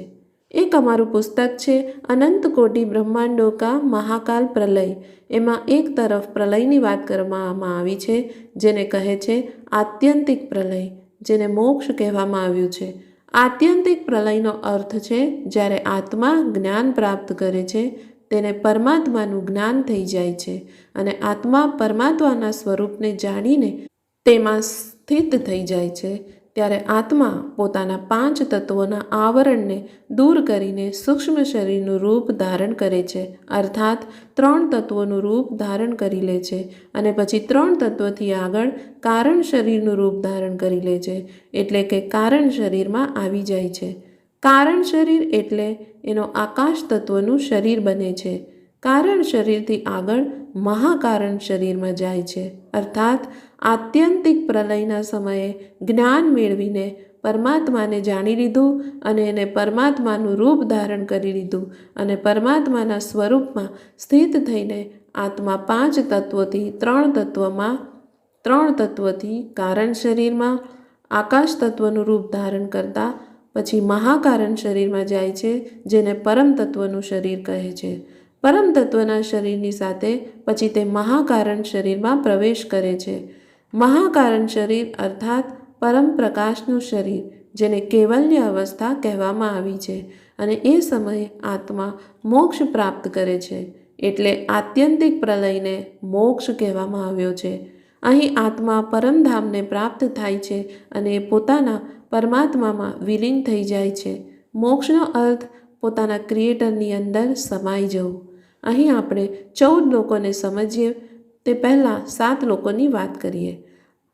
એક અમારું પુસ્તક છે અનંત કોટી બ્રહ્માંડો કા મહાકાલ પ્રલય. એમાં એક તરફ પ્રલયની વાત કરવામાં આવી છે, જેને કહે છે આત્યંતિક પ્રલય, જેને મોક્ષ કહેવામાં આવ્યું છે. આત્યંતિક પ્રલયનો અર્થ છે જ્યારે આત્મા જ્ઞાન પ્રાપ્ત કરે છે, તેને પરમાત્માનું જ્ઞાન થઈ જાય છે અને આત્મા પરમાત્માના સ્વરૂપને જાણીને તેમાં સ્થિત થઈ જાય છે. ત્યારે આત્મા પોતાના 5 તત્વોના આવરણને દૂર કરીને સૂક્ષ્મ શરીરનું રૂપ ધારણ કરે છે. અર્થાત 3 તત્વોનું રૂપ ધારણ કરી લે છે અને પછી 3 તત્વથી આગળ કારણ શરીરનું રૂપ ધારણ કરી લે છે, એટલે કે કારણ શરીરમાં આવી જાય છે. કારણ શરીર એટલે એનો આકાશ તત્વનું શરીર બને છે. કારણ શરીરથી આગળ મહાકારણ શરીરમાં જાય છે. અર્થાત આત્યંતિક પ્રલયના સમયે જ્ઞાન મેળવીને પરમાત્માને જાણી લીધું અને એને પરમાત્માનું રૂપ ધારણ કરી લીધું અને પરમાત્માના સ્વરૂપમાં સ્થિત થઈને આત્મા 5 તત્વોથી 3 તત્વમાં, 3 તત્વથી કારણ શરીરમાં આકાશ તત્વનું રૂપ ધારણ કરતા પછી મહાકારણ શરીરમાં જાય છે, જેને પરમ તત્વનું શરીર કહે છે. પરમ તત્વના શરીરની સાથે પછી તે મહાકારણ શરીરમાં પ્રવેશ કરે છે. મહાકારણ શરીર અર્થાત પરમ પ્રકાશનું શરીર, જેને કૈવલ્ય અવસ્થા કહેવામાં આવી છે, અને એ સમયે આત્મા મોક્ષ પ્રાપ્ત કરે છે. એટલે આત્યંતિક પ્રલયને મોક્ષ કહેવામાં આવ્યો છે. અહીં આત્મા પરમધામને પ્રાપ્ત થાય છે અને એ પોતાના પરમાત્મામાં વિલીન થઈ જાય છે. મોક્ષનો અર્થ પોતાના ક્રિએટરની અંદર સમાઈ જવું. અહીં આપણે 14 લોકોને સમજીએ તે પહેલાં 7 લોકોની વાત કરીએ.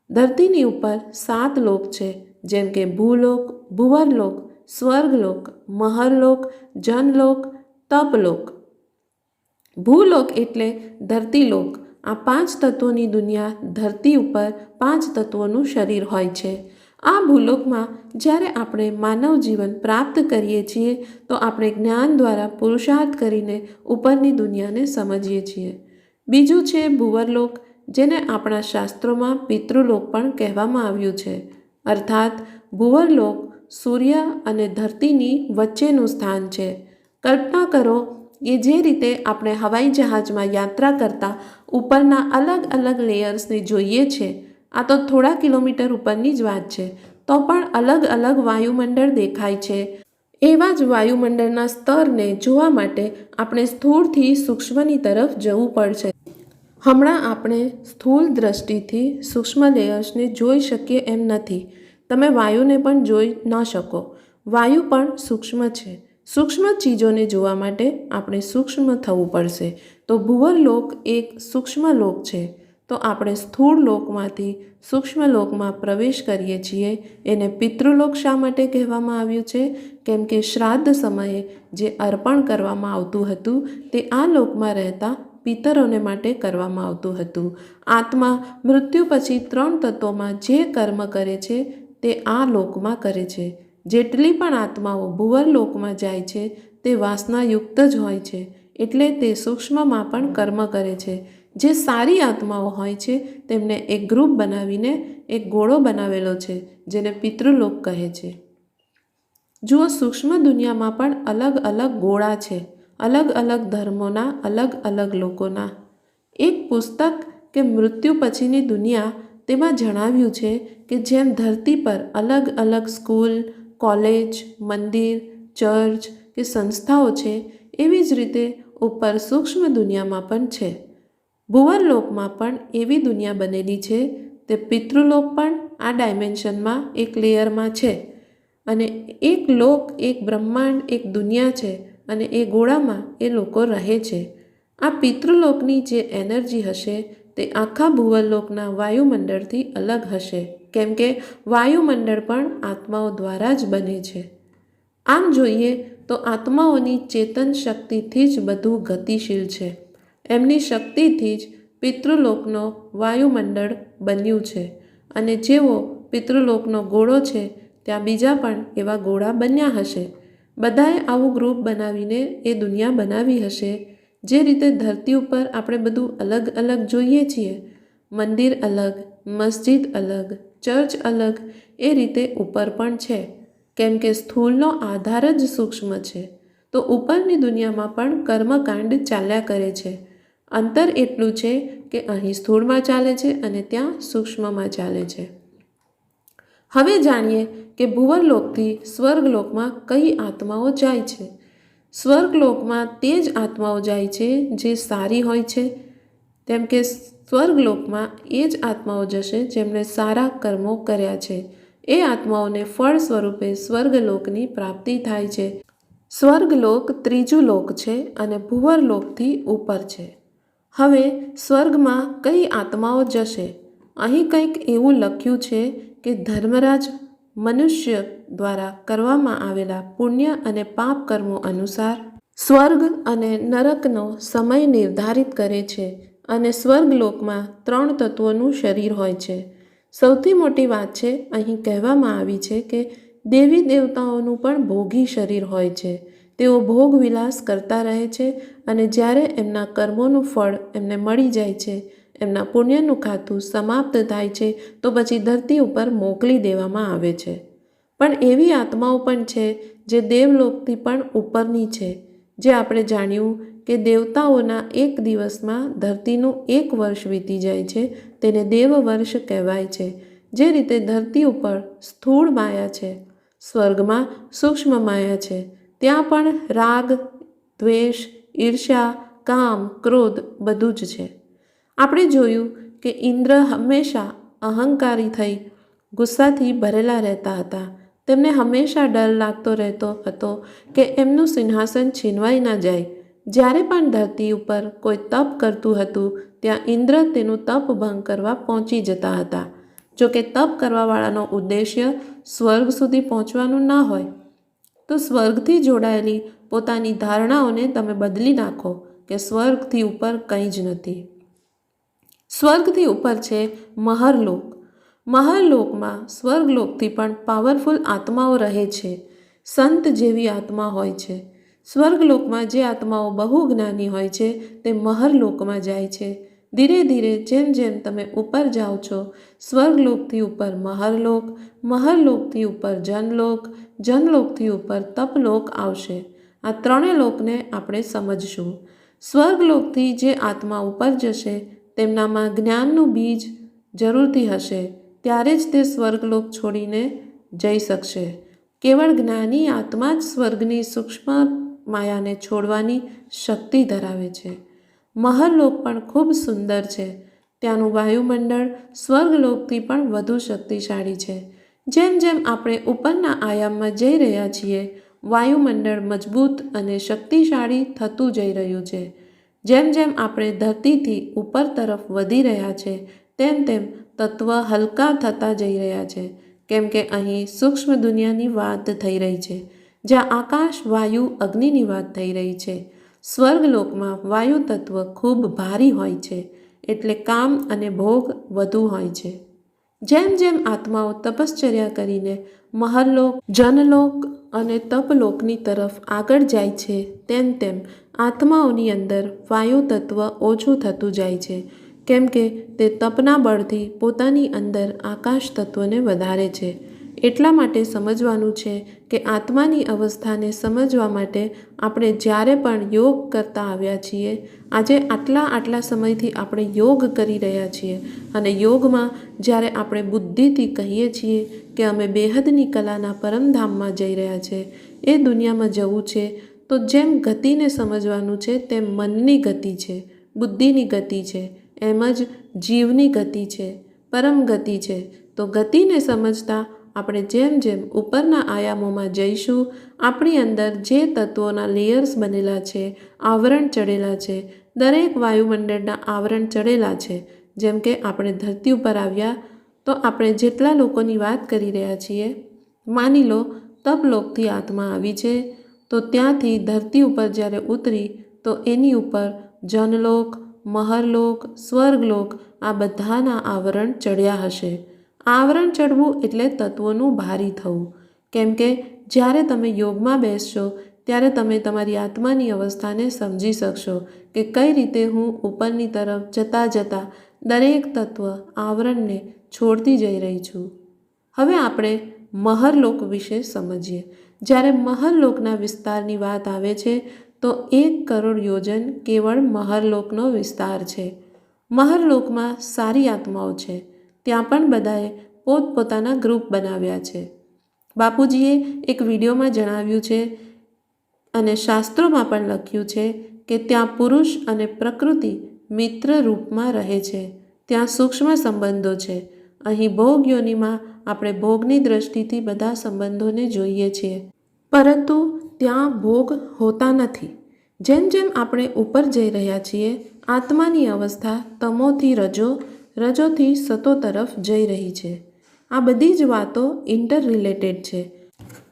ધરતીની ઉપર 7 લોક છે, જેમ કે ભૂલોક, ભુવરલોક, સ્વર્ગલોક, મહરલોક, જનલોક, તપલોક. ભૂલોક એટલે ધરતીલોક. આ 5 તત્વોની દુનિયા ધરતી ઉપર 5 તત્વોનું શરીર હોય છે. આ ભૂલોકમાં જ્યારે આપણે માનવ જીવન પ્રાપ્ત કરીએ છીએ તો આપણે જ્ઞાન દ્વારા પુરુષાર્થ કરીને ઉપરની દુનિયાને સમજીએ છીએ. બીજું છે ભુવરલોક, જેને આપણા શાસ્ત્રોમાં પિતૃલોક પણ કહેવામાં આવ્યું છે. અર્થાત ભુવરલોક સૂર્ય અને ધરતીની વચ્ચેનું સ્થાન છે. કલ્પના કરો કે જે રીતે આપણે હવાઈ જહાજમાં યાત્રા કરતા ઉપરના અલગ અલગ લેયર્સને જોઈએ છે, આ તો થોડા કિલોમીટર ઉપરની જ વાત છે, તો પણ અલગ અલગ વાયુમંડળ દેખાય છે. એવા જ વાયુમંડળના સ્તરને જોવા માટે આપણે સ્થૂળથી સૂક્ષ્મની તરફ જવું પડશે. હમણાં આપણે સ્થૂળ દ્રષ્ટિથી સૂક્ષ્મ લેયર્સને જોઈ શકીએ એમ નથી. તમે વાયુને પણ જોઈ ન શકો. વાયુ પણ સૂક્ષ્મ છે. સૂક્ષ્મ ચીજોને જોવા માટે આપણે સૂક્ષ્મ થવું પડશે. તો ભુવરલોક એક સૂક્ષ્મ લોક છે. તો આપણે સ્થૂળ લોકમાંથી સૂક્ષ્મ લોકમાં પ્રવેશ કરીએ છીએ. એને પિતૃલોક શા માટે કહેવામાં આવ્યું છે? કેમ કે શ્રાદ્ધ સમયે જે અર્પણ કરવામાં આવતું હતું તે આ લોકમાં રહેતા પિતરોને માટે કરવામાં આવતું હતું. આત્મા મૃત્યુ પછી 3 તત્વોમાં જે કર્મ કરે છે તે આ લોકમાં કરે છે. જેટલી પણ આત્માઓ ભુવરલોકમાં જાય છે તે વાસનાયુક્ત જ હોય છે, એટલે તે સૂક્ષ્મમાં પણ કર્મ કરે છે. જે સારી આત્માઓ હોય છે તેમને એક ગ્રુપ બનાવીને એક ગોળો બનાવેલો છે જેને પિતૃલોક કહે છે. જુઓ, સૂક્ષ્મ દુનિયામાં પણ અલગ અલગ ગોળા છે, અલગ અલગ ધર્મોના, અલગ અલગ લોકોના. એક પુસ્તક કે મૃત્યુ પછીની દુનિયા, તેમાં જણાવ્યું છે કે જેમ ધરતી પર અલગ અલગ સ્કૂલ, કોલેજ, મંદિર, ચર્ચ કે સંસ્થાઓ છે, એવી જ રીતે ઉપર સૂક્ષ્મ દુનિયામાં પણ છે. ભુવરલોકમાં પણ એવી દુનિયા બનેલી છે. તે પિતૃલોક પણ આ ડાયમેન્શનમાં એક લેયરમાં છે. અને એક લોક, એક બ્રહ્માંડ, એક દુનિયા છે અને એ ગોળામાં એ લોકો રહે છે. આ પિતૃલોકની જે એનર્જી હશે તે આખા ભુવરલોકના વાયુમંડળથી અલગ હશે, કેમ કે વાયુમંડળ પણ આત્માઓ દ્વારા જ બને છે. આમ જોઈએ તો આત્માઓની ચેતન શક્તિથી જ બધું ગતિશીલ છે. એમની શક્તિથી જ પિતૃલોકનો વાયુમંડળ બન્યું છે. અને જેવો પિતૃલોકનો ગોળો છે ત્યાં બીજા પણ એવા ગોળા બન્યા હશે. બધાએ આવું ગ્રુપ બનાવીને એ દુનિયા બનાવી હશે. જે રીતે ધરતી ઉપર આપણે બધું અલગ અલગ જોઈએ છીએ, મંદિર અલગ, મસ્જિદ અલગ, ચર્ચ અલગ, એ રીતે ઉપર પણ છે. કેમ કે સ્થૂળનો આધાર જ સૂક્ષ્મ છે. તો ઉપરની દુનિયામાં પણ કર્મકાંડ ચાલ્યા કરે છે. અંતર એટલું છે કે અહીં સ્થૂળમાં ચાલે છે અને ત્યાં સૂક્ષ્મમાં ચાલે છે. હવે જાણીએ કે ભુવરલોકથી સ્વર્ગલોકમાં કઈ આત્માઓ જાય છે. સ્વર્ગલોકમાં તે જ આત્માઓ જાય છે જે સારી હોય છે. તેમ કે સ્વર્ગલોકમાં એ જ આત્માઓ જશે જેમણે સારા કર્મો કર્યા છે. એ આત્માઓને ફળ સ્વરૂપે સ્વર્ગલોકની પ્રાપ્તિ થાય છે. સ્વર્ગલોક ત્રીજું લોક છે અને ભુવરલોકથી ઉપર છે. હવે સ્વર્ગમાં કઈ આત્માઓ જશે? અહીં કંઈક એવું લખ્યું છે કે ધર્મરાજ મનુષ્ય દ્વારા કરવામાં આવેલા પુણ્ય અને પાપ કર્મો અનુસાર સ્વર્ગ અને નરકનો સમય નિર્ધારિત કરે છે. અને સ્વર્ગલોકમાં 3 તત્વોનું શરીર હોય છે. સૌથી મોટી વાત છે, અહીં કહેવામાં આવી છે કે દેવી દેવતાઓનું પણ ભોગી શરીર હોય છે. તેઓ ભોગ વિલાસ કરતા રહે છે અને જ્યારે એમના કર્મોનું ફળ એમને મળી જાય છે, એમના પુણ્યનું ખાતું સમાપ્ત થાય છે, તો પછી ધરતી ઉપર મોકલી દેવામાં આવે છે. પણ એવી આત્માઓ પણ છે જે દેવલોકથી પણ ઉપરની છે. જે આપણે જાણ્યું કે દેવતાઓના એક દિવસમાં ધરતીનું 1 વર્ષ વીતી જાય છે, તેને દેવ વર્ષ કહેવાય છે. જે રીતે ધરતી ઉપર સ્થૂળ માયા છે, સ્વર્ગમાં સૂક્ષ્મ માયા છે. ત્યાં પણ રાગ, દ્વેષ, ઈર્ષ્યા, કામ, ક્રોધ બધું જ છે. આપણે જોયું કે ઇન્દ્ર હંમેશા અહંકારી થઈ ગુસ્સાથી ભરેલા રહેતા હતા. તેમને હંમેશા ડર લાગતો રહેતો હતો કે એમનું સિંહાસન છીનવાઈ ના જાય. જ્યારે પણ ધરતી ઉપર કોઈ તપ કરતું હતું ત્યાં ઇન્દ્ર તેનું તપ ભંગ કરવા પહોંચી જતા હતા. જોકે તપ કરવાવાળાનો ઉદ્દેશ્ય સ્વર્ગ સુધી પહોંચવાનું ના હોય. તો સ્વર્ગથી જોડાયેલી પોતાની ધારણાઓને તમે બદલી નાખો કે સ્વર્ગથી ઉપર કંઈ જ નથી. સ્વર્ગથી ઉપર છે મહરલોક. મહરલોકમાં સ્વર્ગલોકથી પણ પાવરફુલ આત્માઓ રહે છે. સંત જેવી આત્મા હોય છે. સ્વર્ગલોકમાં જે આત્માઓ બહુ જ્ઞાની હોય છે તે મહરલોકમાં જાય છે. ધીરે ધીરે જેમ જેમ તમે ઉપર જાઓ છો, સ્વર્ગલોકથી ઉપર મહરલોક, મહરલોકથી ઉપર જનલોક, જનલોકથી ઉપર તપલોક આવશે. આ 3 લોકને આપણે સમજશું. સ્વર્ગલોકથી જે આત્મા ઉપર જશે તેમનામાં જ્ઞાનનું બીજ જરૂરથી હશે. ત્યારે જ તે સ્વર્ગલોક છોડીને જઈ શકશે. કેવળ જ્ઞાની આત્મા જ સ્વર્ગની સૂક્ષ્મ માયાને છોડવાની શક્તિ ધરાવે છે. મહરલોક પણ ખૂબ સુંદર છે. ત્યાંનું વાયુમંડળ સ્વર્ગલોકથી પણ વધુ શક્તિશાળી છે. જેમ જેમ આપણે ઉપરના આયામમાં જઈ રહ્યા છીએ, વાયુમંડળ મજબૂત અને શક્તિશાળી થતું જઈ રહ્યું છે. જેમ જેમ આપણે ધરતીથી ઉપર તરફ વધી રહ્યા છે, તેમ તેમ તત્વ હલકા થતા જઈ રહ્યા છે. કેમ કે અહીં સૂક્ષ્મ દુનિયાની વાત થઈ રહી છે, જ્યાં આકાશ, વાયુ, અગ્નિની વાત થઈ રહી છે. સ્વર્ગલોકમાં વાયુ તત્વ ખૂબ ભારી હોય છે, એટલે કામ અને ભોગ વધુ હોય છે. જેમ જેમ આત્માઓ તપશ્ચર્યા કરીને મહરલોક, જનલોક અને તપલોકની તરફ આગળ જાય છે, તેમ તેમ આત્માઓની અંદર વાયુ તત્વ ઓછું થતું જાય છે. કેમ કે તે તપના બળથી પોતાની અંદર આકાશ તત્વને વધારે છે. એટલા માટે સમજવાનું છે કે આત્માની અવસ્થાને સમજવા માટે આપણે જ્યારે પણ યોગ કરતા આવ્યા છીએ, આજે આટલા સમયથી આપણે યોગ કરી રહ્યા છીએ, અને યોગમાં જ્યારે આપણે બુદ્ધિથી કહીએ છીએ કે અમે બેહદની કલાના પરમધામમાં જઈ રહ્યા છે, એ દુનિયામાં જવું છે, તો જેમ ગતિને સમજવાનું છે તેમ મનની ગતિ છે, બુદ્ધિની ગતિ છે, એમ જ જીવની ગતિ છે, પરમ ગતિ છે. તો ગતિને સમજતા આપણે જેમ જેમ ઉપરના આયામોમાં જઈશું, આપણી અંદર જે તત્વોના લેયર્સ બનેલા છે, આવરણ ચડેલા છે, દરેક વાયુમંડળના આવરણ ચડેલા છે. જેમ કે આપણે ધરતી ઉપર આવ્યા તો આપણે જેટલા લોકોની વાત કરી રહ્યા છીએ, માની લો તપલોકથી આત્મા આવી છે, તો ત્યાંથી ધરતી ઉપર જ્યારે ઉતરી તો એની ઉપર જનલોક, મહરલોક, સ્વર્ગલોક આ બધાના આવરણ ચડ્યા હશે. આવરણ ચડવું એટલે તત્વોનું ભારી થવું. કેમ કે જ્યારે તમે યોગમાં બેસશો ત્યારે તમે તમારી આત્માની અવસ્થાને સમજી શકશો કે કઈ રીતે હું ઉપરની તરફ જતાં દરેક તત્વ આવરણને છોડતી જઈ રહી છું. હવે આપણે મહરલોક વિશે સમજીએ. જ્યારે મહરલોકના વિસ્તારની વાત આવે છે તો 1 કરોડ યોજન કેવળ મહરલોકનો વિસ્તાર છે. મહરલોકમાં સારી આત્માઓ છે. ત્યાં પણ બધાએ પોતપોતાના ગ્રુપ બનાવ્યા છે. બાપુજીએ એક વિડીયોમાં જણાવ્યું છે અને શાસ્ત્રોમાં પણ લખ્યું છે કે ત્યાં પુરુષ અને પ્રકૃતિ મિત્ર રૂપમાં રહે છે. ત્યાં સૂક્ષ્મ સંબંધો છે. અહીં ભોગ યોનિમાં આપણે ભોગની દ્રષ્ટિથી બધા સંબંધોને જોઈએ છીએ, પરંતુ ત્યાં ભોગ હોતા નથી. જેમ જેમ આપણે ઉપર જઈ રહ્યા છીએ, આત્માની અવસ્થા તમોથી રજો, રજોથી સતો તરફ જઈ રહી છે. આ બધી જ વાતો ઇન્ટર રિલેટેડ છે.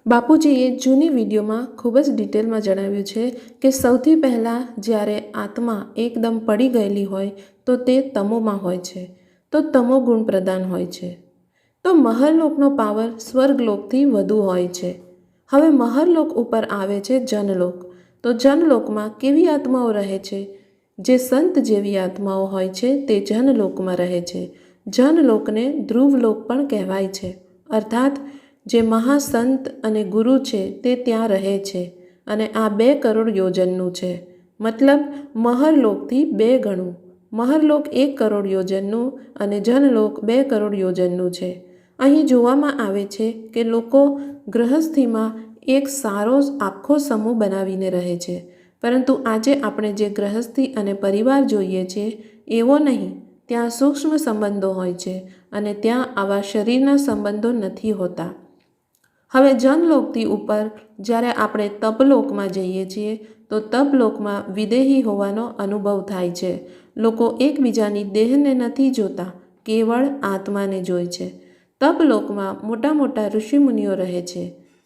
બાપુજીએ જૂની વિડીયોમાં ખૂબ જ ડિટેલમાં જણાવ્યું છે કે સૌથી પહેલાં જ્યારે આત્મા એકદમ પડી ગયેલી હોય તો તે તમોમાં હોય છે, તો તમો ગુણ પ્રધાન હોય છે. તો મહરલોકનો પાવર સ્વર્ગલોકથી વધુ હોય છે. હવે મહરલોક ઉપર આવે છે જનલોક. તો જનલોકમાં કેવી આત્માઓ રહે છે? જે સંત જેવી આત્માઓ હોય છે તે જનલોકમાં રહે છે. જનલોકને ધ્રુવલોક પણ કહેવાય છે. અર્થાત જે મહાસંત અને ગુરુ છે તે ત્યાં રહે છે, અને આ 2 કરોડ યોજનનું છે. મતલબ મહરલોકથી 2 ગણું. મહરલોક 1 કરોડ યોજનનું અને જનલોક 2 કરોડ યોજનનું છે. અહીં જોવામાં આવે છે કે લોકો ગૃહસ્થીમાં એક સારો આખો સમૂહ બનાવીને રહે છે, પરંતુ આજે આપણે જે ગૃહસ્થી અને પરિવાર જોઈએ છીએ એવો નહીં. ત્યાં સૂક્ષ્મ સંબંધો હોય છે અને ત્યાં આવા શરીરના સંબંધો નથી હોતા. હવે જનલોકથી ઉપર જ્યારે આપણે તપલોકમાં જઈએ છીએ તો તપલોકમાં વિદેહી હોવાનો અનુભવ થાય છે. લોકો એકબીજાની દેહને નથી જોતા, કેવળ આત્માને જોઈ છે. તપલોકમાં મોટા મોટા ઋષિમુનિઓ રહે છે.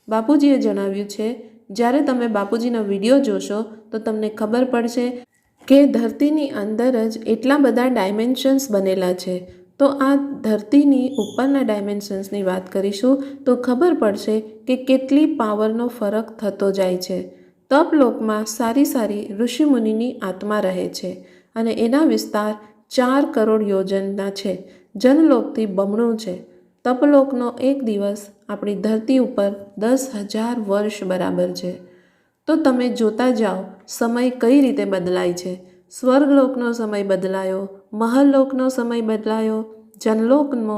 બાપુજીએ જણાવ્યું છે, જ્યારે તમે બાપુજીના વિડીયો જોશો તો તમને ખબર પડશે કે ધરતીની અંદર જ એટલા બધા ડાયમેન્શન્સ બનેલા છે. તો આ ધરતીની ઉપરના ડાયમેન્શન્સની વાત કરીશું તો ખબર પડશે કે કેટલી પાવરનો ફરક થતો જાય છે. તપલોકમાં સારી ઋષિમુનિની આત્મા રહે છે અને એના વિસ્તાર 4 કરોડ યોજનના છે. જનલોકથી બમણું છે. તપલોકનો એક દિવસ આપણી ધરતી ઉપર 10,000 વર્ષ બરાબર છે. તો તમે જોતા જાઓ સમય કઈ રીતે બદલાય છે. સ્વર્ગલોકનો સમય બદલાયો, મહરલોકનો સમય બદલાયો, જનલોકનો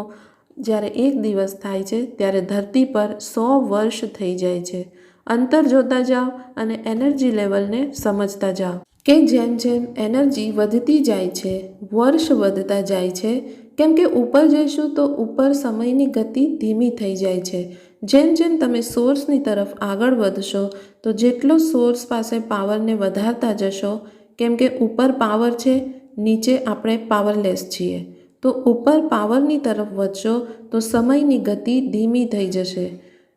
જ્યારે એક દિવસ થાય છે ત્યારે ધરતી પર 100 વર્ષ થઈ જાય છે. અંતર જોતા જાઓ અને એનર્જી લેવલને સમજતા જાઓ કે જેમ જેમ એનર્જી વધતી જાય છે, વર્ષ વધતા જાય છે, કેમ કે ઉપર જઈશું તો ઉપર સમયની ગતિ ધીમી થઈ જાય છે. જેમ જેમ તમે સોર્સની તરફ આગળ વધશો તો જેટલો સોર્સ પાસે પાવરને વધારતા જશો, કેમ કે ઉપર પાવર છે, નીચે આપણે પાવરલેસ છીએ, તો ઉપર પાવરની તરફ વધશો તો સમયની ગતિ ધીમી થઈ જશે.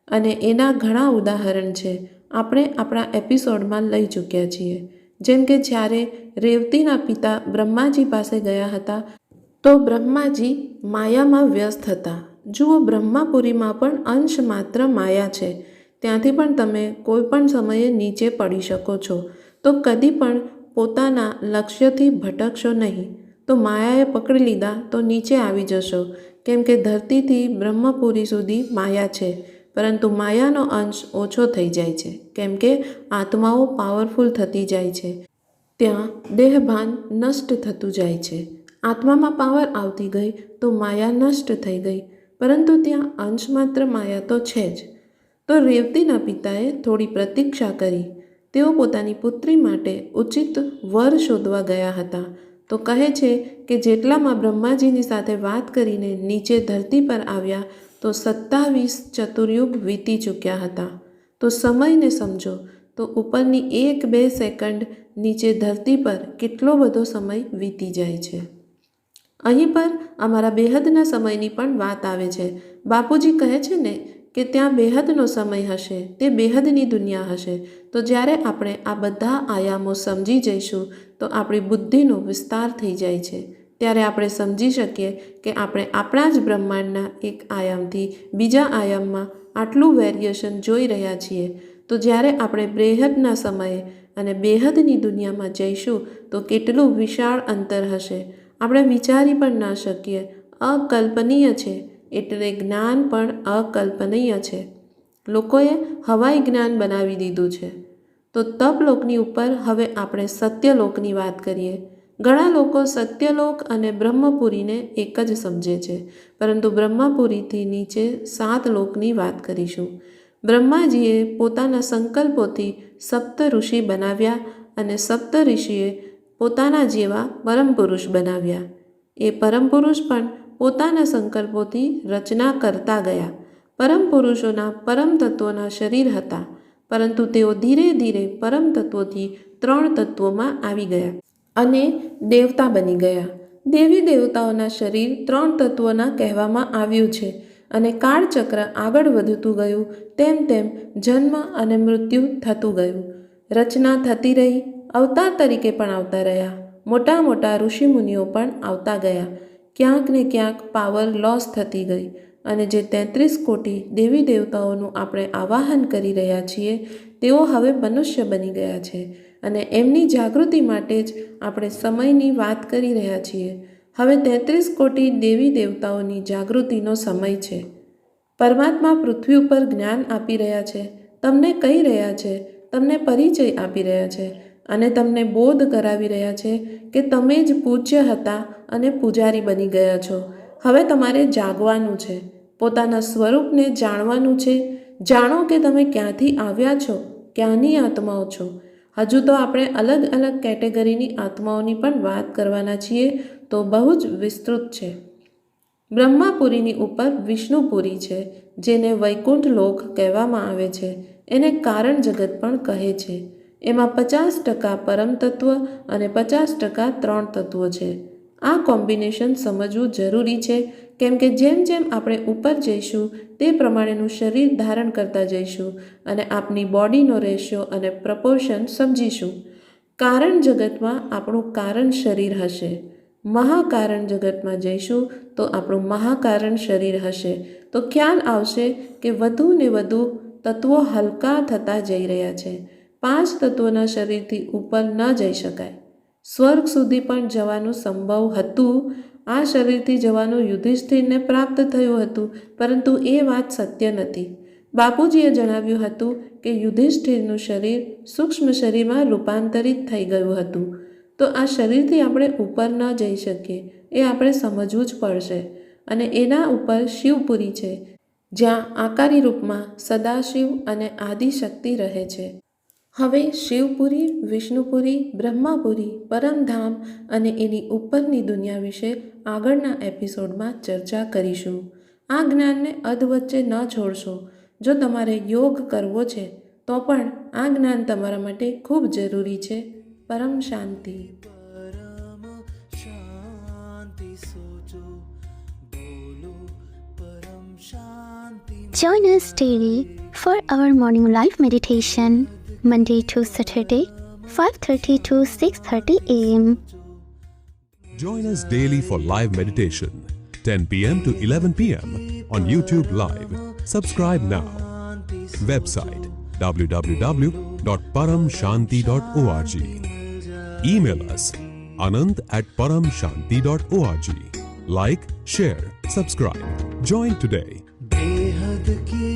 અને એના ઘણા ઉદાહરણ છે, આપણે આપણા એપિસોડમાં લઈ ચૂક્યા છીએ. જેમ કે જ્યારે રેવતીના પિતા બ્રહ્માજી પાસે ગયા હતા તો બ્રહ્માજી માયામાં વ્યસ્ત હતા. જુઓ, બ્રહ્માપુરીમાં પણ અંશ માત્ર માયા છે. ત્યાંથી પણ તમે કોઈ પણ સમયે નીચે પડી શકો છો. તો કદી પણ પોતાના લક્ષ્યથી ભટકશો નહીં. તો માયાએ પકડી લીધા તો નીચે આવી જશો, કેમ કે ધરતીથી બ્રહ્મપુરી સુધી માયા છે, પરંતુ માયાનો અંશ ઓછો થઈ જાય છે, કેમ કે આત્માઓ પાવરફુલ થતી જાય છે. ત્યાં દેહભાન નષ્ટ થતું જાય છે. આત્મામાં પાવર આવતી ગઈ તો માયા નષ્ટ થઈ ગઈ, પરંતુ ત્યાં અંશ માત્ર માયા તો છે જ. તો રેવતીના પિતાએ થોડી પ્રતીક્ષા કરી. તેઓ પોતાની પુત્રી માટે ઉચિત વર શોધવા ગયા હતા. તો કહે છે કે જેટલામાં બ્રહ્માજીની સાથે વાત કરીને નીચે ધરતી પર આવ્યા તો 27 ચતુર્યુગ વીતી ચૂક્યા હતા. તો સમયને સમજો તો ઉપરની 1-2 સેકન્ડ નીચે ધરતી પર કેટલો બધો સમય વીતી જાય છે. અહીં પર અમારા બેહદના સમયની પણ વાત આવે છે. બાપુજી કહે છે ને કે ત્યાં બેહદનો સમય હશે, તે બેહદની દુનિયા હશે. તો જ્યારે આપણે આ બધા આયામો સમજી જઈશું તો આપણી બુદ્ધિનો વિસ્તાર થઈ જાય છે. ત્યારે આપણે સમજી શકીએ કે આપણે આપણા જ બ્રહ્માંડના એક આયામથી બીજા આયામમાં આટલું વેરિએશન જોઈ રહ્યા છીએ. તો જ્યારે આપણે બેહદના સમયે અને બેહદની દુનિયામાં જઈશું તો કેટલું વિશાળ અંતર હશે, આપણે વિચારી પણ ના શકીએ. અકલ્પનીય છે. એટલે જ્ઞાન પણ અકલ્પનીય છે. લોકોએ હવાઈ જ્ઞાન બનાવી દીધું છે. તો તપલોકની ઉપર હવે આપણે સત્યલોકની વાત કરીએ. ઘણા લોકો સત્યલોક અને બ્રહ્મપુરીને એક જ સમજે છે, પરંતુ બ્રહ્મપુરીથી નીચે 7 લોકની વાત કરીશું. બ્રહ્માજીએ પોતાના સંકલ્પોથી સપ્ત ઋષિ બનાવ્યા અને સપ્ત ઋષિએ પોતાના જેવા પરમ પુરુષ બનાવ્યા. એ પરમ પુરુષ પણ પોતાના સંકલ્પોથી રચના કરતા ગયા. પરમ પુરુષોના પરમ તત્વોના શરીર હતા, પરંતુ તેઓ ધીરે ધીરે પરમ તત્વોથી 3 તત્વોમાં આવી ગયા અને દેવતા બની ગયા. દેવી દેવતાઓના શરીર 3 તત્વોના કહેવામાં આવ્યું છે. અને કાળચક્ર આગળ વધતું ગયું તેમ તેમ જન્મ અને મૃત્યુ થતું ગયું. રચના થતી રહી, અવતાર તરીકે પણ આવતા રહ્યા. મોટા મોટા ઋષિમુનિઓ પણ આવતા ગયા. ક્યાંક ને ક્યાંક પાવર લોસ થતી ગઈ અને જે 33 કોટી દેવી દેવતાઓનું આપણે આવાહન કરી રહ્યા છીએ તેઓ હવે મનુષ્ય બની ગયા છે. અને એમની જાગૃતિ માટે જ આપણે સમયની વાત કરી રહ્યા છીએ. હવે 33 કોટી દેવી દેવતાઓની જાગૃતિનો સમય છે. પરમાત્મા પૃથ્વી ઉપર જ્ઞાન આપી રહ્યા છે, તમને કહી રહ્યા છે, તમને પરિચય આપી રહ્યા છે અને તમને બોધ કરાવી રહ્યા છે કે તમે જ પૂજ્ય હતા અને પૂજારી બની ગયા છો. હવે તમારે જાગવાનું છે, પોતાના સ્વરૂપને જાણવાનું છે. જાણો કે તમે ક્યાંથી આવ્યા છો, ક્યાંની આત્માઓ છો. હજુ તો આપણે અલગ અલગ કેટેગરીની આત્માઓની પણ વાત કરવાના છીએ, તો બહુ જ વિસ્તૃત છે. બ્રહ્માપુરીની ઉપર વિષ્ણુપુરી છે, જેને વૈકુંઠ લોક કહેવામાં આવે છે. એને કારણ જગત પણ કહે છે. એમાં 50% પરમ તત્વ અને 50% 3 તત્વો છે. આ કોમ્બિનેશન સમજવું જરૂરી છે, કેમ કે જેમ જેમ આપણે ઉપર જઈશું તે પ્રમાણેનું શરીર ધારણ કરતા જઈશું અને આપની બોડીનો રેશિયો અને પ્રપોર્શન સમજીશું. કારણ જગતમાં આપણું કારણ શરીર હશે. મહાકારણ જગતમાં જઈશું તો આપણું મહાકારણ શરીર હશે. તો ખ્યાલ આવશે કે વધુ ને વધુ તત્વો હલકા થતા જઈ રહ્યા છે. 5 તત્વોના શરીરથી ઉપર ન જઈ શકાય. સ્વર્ગ સુધી પણ જવાનું સંભવ હતું. આ શરીરથી જવાનું યુધિષ્ઠિરને પ્રાપ્ત થયું હતું, પરંતુ એ વાત સત્ય નથી. બાપુજીએ જણાવ્યું હતું કે યુધિષ્ઠિરનું શરીર સૂક્ષ્મ શરીરમાં રૂપાંતરિત થઈ ગયું હતું. તો આ શરીરથી આપણે ઉપર ન જઈ શકીએ, એ આપણે સમજવું જ પડશે. અને એના ઉપર શિવપુરી છે, જ્યાં આકારી રૂપમાં સદાશિવ અને આદિશક્તિ રહે છે. હવે શિવપુરી, વિષ્ણુપુરી, બ્રહ્માપુરી, પરમધામ અને એની ઉપરની દુનિયા વિશે આગળના એપિસોડમાં ચર્ચા કરીશું. આ જ્ઞાનને અધવચ્ચે ન છોડશો. જો તમારે યોગ કરવો છે તો પણ આ જ્ઞાન તમારા માટે ખૂબ જરૂરી છે. પરમ શાંતિ. परम शांति सोचो बोलो परम शांति Join us daily for our morning live meditation, Monday to Saturday, 5:30 to 6:30 a.m. Join us daily for live meditation, 10 p.m. to 11 p.m. on YouTube Live. Subscribe now. Website www.paramshanti.org. Email us anand@paramshanti.org. Like, share, subscribe. Join today. बेहद की